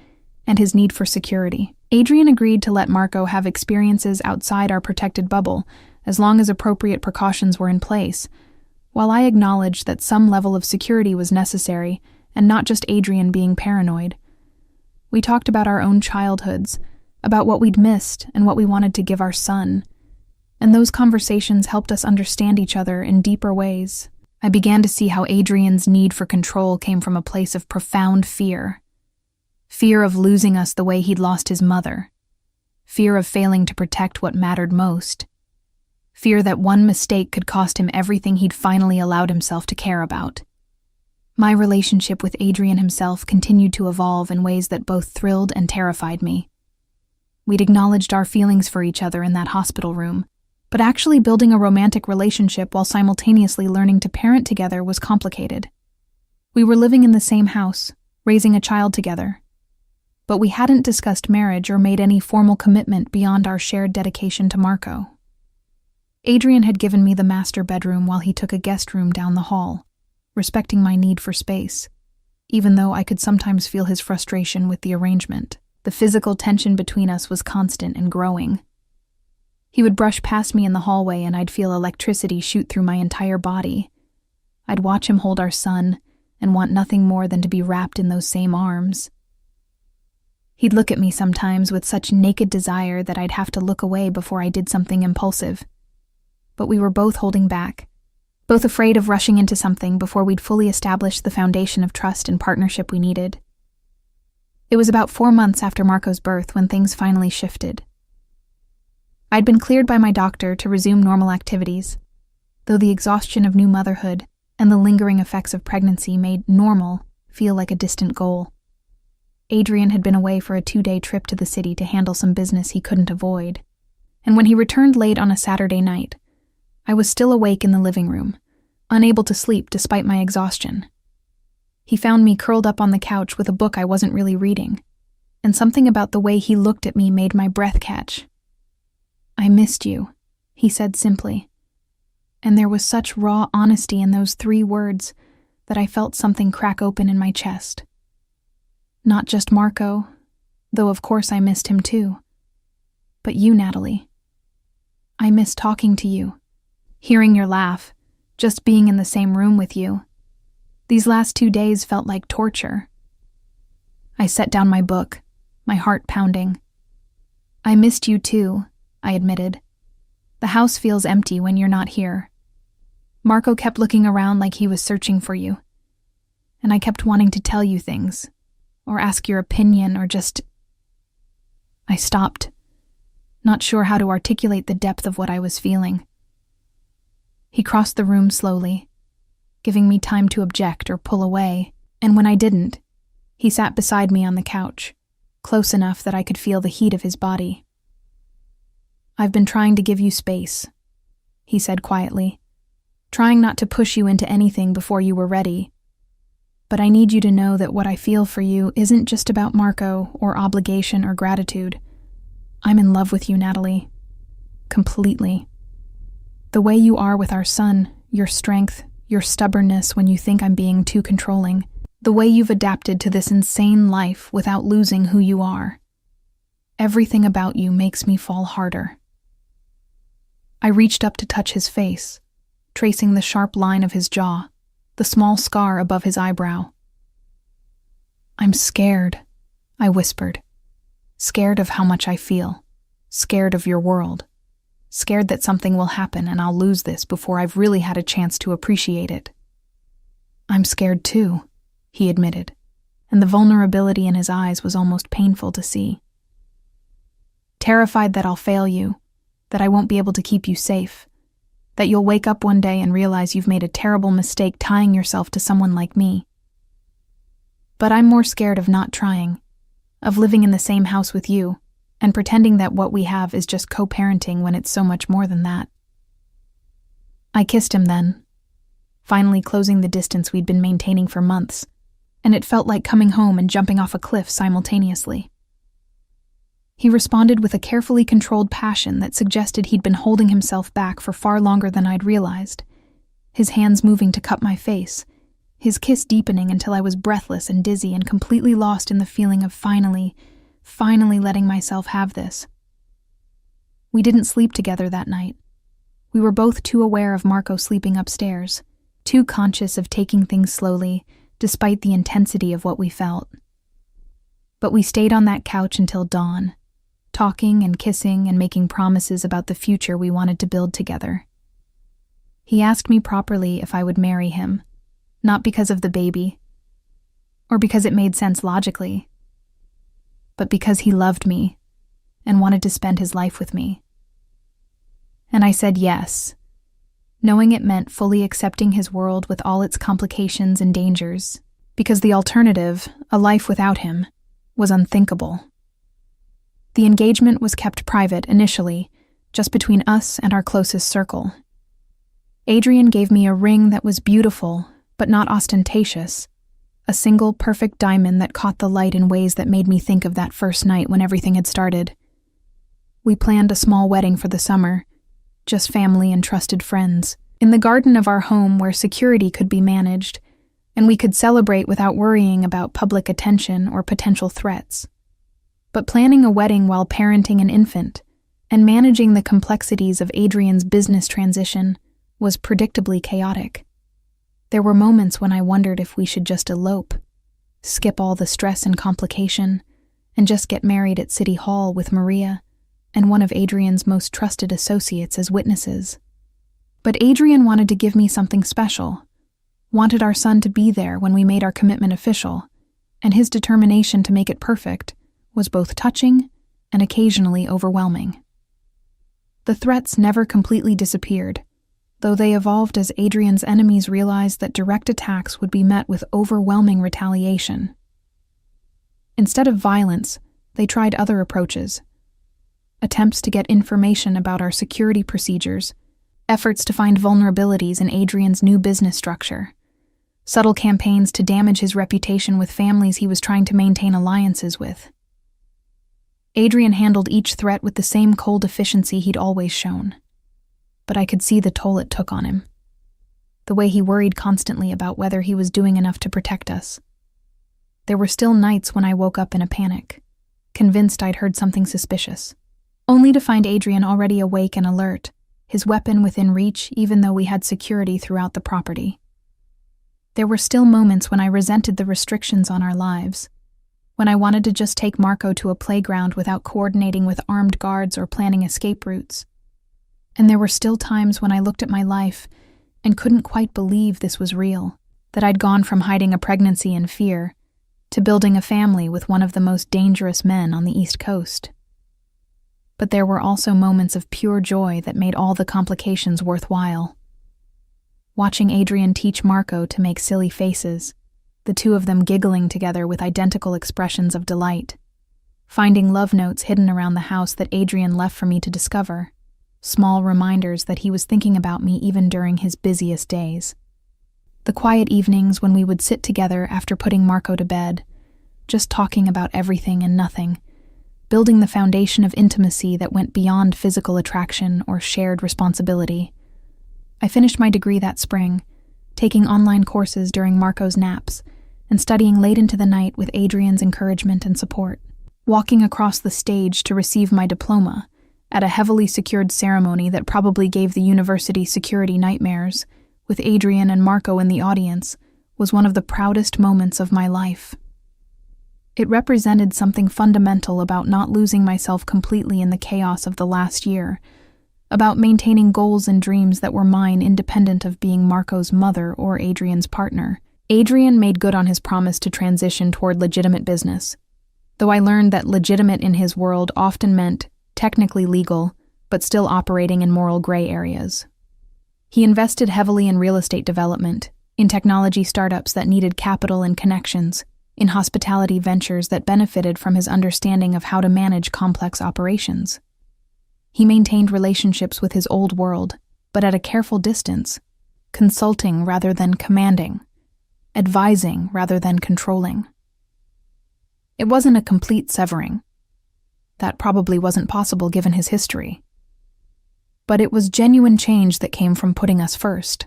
and his need for security. Adrian agreed to let Marco have experiences outside our protected bubble as long as appropriate precautions were in place, while I acknowledged that some level of security was necessary and not just Adrian being paranoid. We talked about our own childhoods, about what we'd missed and what we wanted to give our son, and those conversations helped us understand each other in deeper ways. I began to see how Adrian's need for control came from a place of profound fear. Fear of losing us the way he'd lost his mother. Fear of failing to protect what mattered most. Fear that one mistake could cost him everything he'd finally allowed himself to care about. My relationship with Adrian himself continued to evolve in ways that both thrilled and terrified me. We'd acknowledged our feelings for each other in that hospital room, but actually building a romantic relationship while simultaneously learning to parent together was complicated. We were living in the same house, raising a child together, but we hadn't discussed marriage or made any formal commitment beyond our shared dedication to Marco. Adrian had given me the master bedroom while he took a guest room down the hall, respecting my need for space, even though I could sometimes feel his frustration with the arrangement. The physical tension between us was constant and growing. He would brush past me in the hallway and I'd feel electricity shoot through my entire body. I'd watch him hold our son and want nothing more than to be wrapped in those same arms. He'd look at me sometimes with such naked desire that I'd have to look away before I did something impulsive. But we were both holding back, both afraid of rushing into something before we'd fully established the foundation of trust and partnership we needed. It was about 4 months after Marco's birth when things finally shifted. I'd been cleared by my doctor to resume normal activities, though the exhaustion of new motherhood and the lingering effects of pregnancy made normal feel like a distant goal. Adrian had been away for a 2-day trip to the city to handle some business he couldn't avoid, and when he returned late on a Saturday night, I was still awake in the living room, unable to sleep despite my exhaustion. He found me curled up on the couch with a book I wasn't really reading, and something about the way he looked at me made my breath catch. "I missed you," he said simply, and there was such raw honesty in those 3 words that I felt something crack open in my chest. Not just Marco, though of course I missed him too, but you, Natalie. I miss talking to you, hearing your laugh, just being in the same room with you. These last 2 days felt like torture. I set down my book, my heart pounding. "I missed you too," I admitted. "The house feels empty when you're not here. Marco kept looking around like he was searching for you, and I kept wanting to tell you things, or ask your opinion, or just... I stopped, not sure how to articulate the depth of what I was feeling. He crossed the room slowly, giving me time to object or pull away, and when I didn't, he sat beside me on the couch, close enough that I could feel the heat of his body. "I've been trying to give you space," he said quietly, "trying not to push you into anything before you were ready. But I need you to know that what I feel for you isn't just about Marco or obligation or gratitude. I'm in love with you, Natalie. Completely. The way you are with our son, your strength, your stubbornness when you think I'm being too controlling, the way you've adapted to this insane life without losing who you are. Everything about you makes me fall harder." I reached up to touch his face, tracing the sharp line of his jaw, the small scar above his eyebrow. "I'm scared," I whispered. "Scared of how much I feel. Scared of your world. Scared that something will happen and I'll lose this before I've really had a chance to appreciate it." "I'm scared too," he admitted, and the vulnerability in his eyes was almost painful to see. "Terrified that I'll fail you, that I won't be able to keep you safe, that you'll wake up one day and realize you've made a terrible mistake tying yourself to someone like me. But I'm more scared of not trying, of living in the same house with you, and pretending that what we have is just co-parenting when it's so much more than that." I kissed him then, finally closing the distance we'd been maintaining for months, and it felt like coming home and jumping off a cliff simultaneously. He responded with a carefully controlled passion that suggested he'd been holding himself back for far longer than I'd realized, his hands moving to cup my face, his kiss deepening until I was breathless and dizzy and completely lost in the feeling of finally letting myself have this. We didn't sleep together that night. We were both too aware of Marco sleeping upstairs, too conscious of taking things slowly, despite the intensity of what we felt. But we stayed on that couch until dawn, talking and kissing and making promises about the future we wanted to build together. He asked me properly if I would marry him, not because of the baby, or because it made sense logically, but because he loved me and wanted to spend his life with me. And I said yes, knowing it meant fully accepting his world with all its complications and dangers, because the alternative, a life without him, was unthinkable. The engagement was kept private initially, just between us and our closest circle. Adrian gave me a ring that was beautiful, but not ostentatious, a single perfect diamond that caught the light in ways that made me think of that first night when everything had started. We planned a small wedding for the summer, just family and trusted friends, in the garden of our home where security could be managed, and we could celebrate without worrying about public attention or potential threats. But planning a wedding while parenting an infant and managing the complexities of Adrian's business transition was predictably chaotic. There were moments when I wondered if we should just elope, skip all the stress and complication, and just get married at City Hall with Maria and one of Adrian's most trusted associates as witnesses. But Adrian wanted to give me something special, wanted our son to be there when we made our commitment official, and his determination to make it perfect was both touching and occasionally overwhelming. The threats never completely disappeared, though they evolved as Adrian's enemies realized that direct attacks would be met with overwhelming retaliation. Instead of violence, they tried other approaches. Attempts to get information about our security procedures, efforts to find vulnerabilities in Adrian's new business structure, subtle campaigns to damage his reputation with families he was trying to maintain alliances with. Adrian handled each threat with the same cold efficiency he'd always shown, but I could see the toll it took on him. The way he worried constantly about whether he was doing enough to protect us. There were still nights when I woke up in a panic, convinced I'd heard something suspicious, only to find Adrian already awake and alert, his weapon within reach even though we had security throughout the property. There were still moments when I resented the restrictions on our lives, when I wanted to just take Marco to a playground without coordinating with armed guards or planning escape routes. And there were still times when I looked at my life and couldn't quite believe this was real, that I'd gone from hiding a pregnancy in fear to building a family with one of the most dangerous men on the East Coast. But there were also moments of pure joy that made all the complications worthwhile. Watching Adrian teach Marco to make silly faces, the two of them giggling together with identical expressions of delight. Finding love notes hidden around the house that Adrian left for me to discover, small reminders that he was thinking about me even during his busiest days. The quiet evenings when we would sit together after putting Marco to bed, just talking about everything and nothing, building the foundation of intimacy that went beyond physical attraction or shared responsibility. I finished my degree that spring, taking online courses during Marco's naps, and studying late into the night with Adrian's encouragement and support. Walking across the stage to receive my diploma, at a heavily secured ceremony that probably gave the university security nightmares, with Adrian and Marco in the audience, was one of the proudest moments of my life. It represented something fundamental about not losing myself completely in the chaos of the last year, about maintaining goals and dreams that were mine independent of being Marco's mother or Adrian's partner. Adrian made good on his promise to transition toward legitimate business, though I learned that legitimate in his world often meant technically legal, but still operating in moral gray areas. He invested heavily in real estate development, in technology startups that needed capital and connections, in hospitality ventures that benefited from his understanding of how to manage complex operations. He maintained relationships with his old world, but at a careful distance, consulting rather than commanding, advising rather than controlling. It wasn't a complete severing. That probably wasn't possible given his history. But it was genuine change that came from putting us first.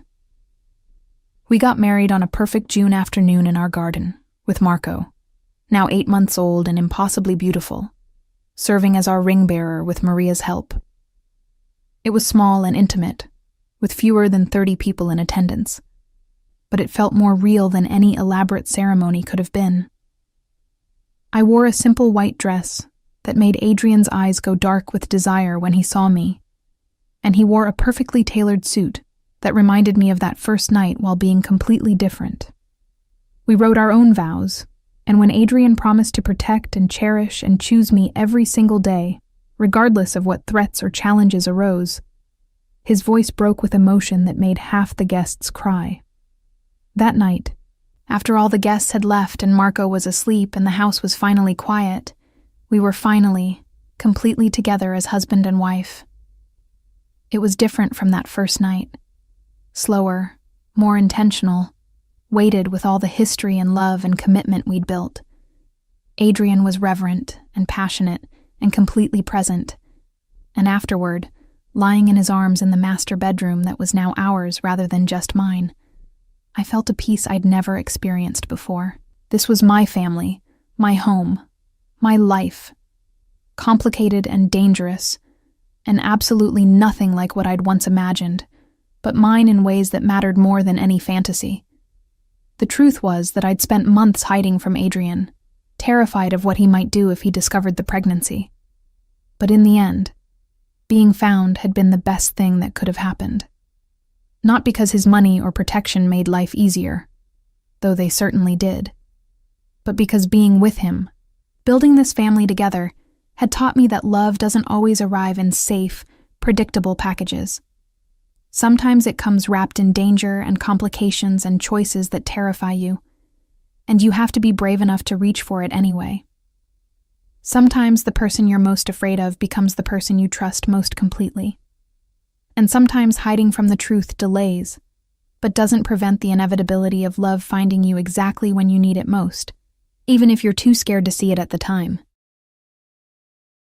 We got married on a perfect June afternoon in our garden, with Marco, now 8 months old and impossibly beautiful, serving as our ring bearer with Maria's help. It was small and intimate, with fewer than 30 people in attendance, but it felt more real than any elaborate ceremony could have been. I wore a simple white dress that made Adrian's eyes go dark with desire when he saw me, and he wore a perfectly tailored suit that reminded me of that first night while being completely different. We wrote our own vows, and when Adrian promised to protect and cherish and choose me every single day, regardless of what threats or challenges arose, his voice broke with emotion that made half the guests cry. That night, after all the guests had left and Marco was asleep and the house was finally quiet, we were finally, completely together as husband and wife. It was different from that first night. Slower, more intentional, weighted with all the history and love and commitment we'd built. Adrian was reverent and passionate and completely present, and afterward, lying in his arms in the master bedroom that was now ours rather than just mine, I felt a peace I'd never experienced before. This was my family, my home, my life. Complicated and dangerous, and absolutely nothing like what I'd once imagined, but mine in ways that mattered more than any fantasy. The truth was that I'd spent months hiding from Adrian, terrified of what he might do if he discovered the pregnancy. But in the end, being found had been the best thing that could have happened. Not because his money or protection made life easier, though they certainly did, but because being with him, building this family together, had taught me that love doesn't always arrive in safe, predictable packages. Sometimes it comes wrapped in danger and complications and choices that terrify you, and you have to be brave enough to reach for it anyway. Sometimes the person you're most afraid of becomes the person you trust most completely. And sometimes hiding from the truth delays, but doesn't prevent the inevitability of love finding you exactly when you need it most, even if you're too scared to see it at the time.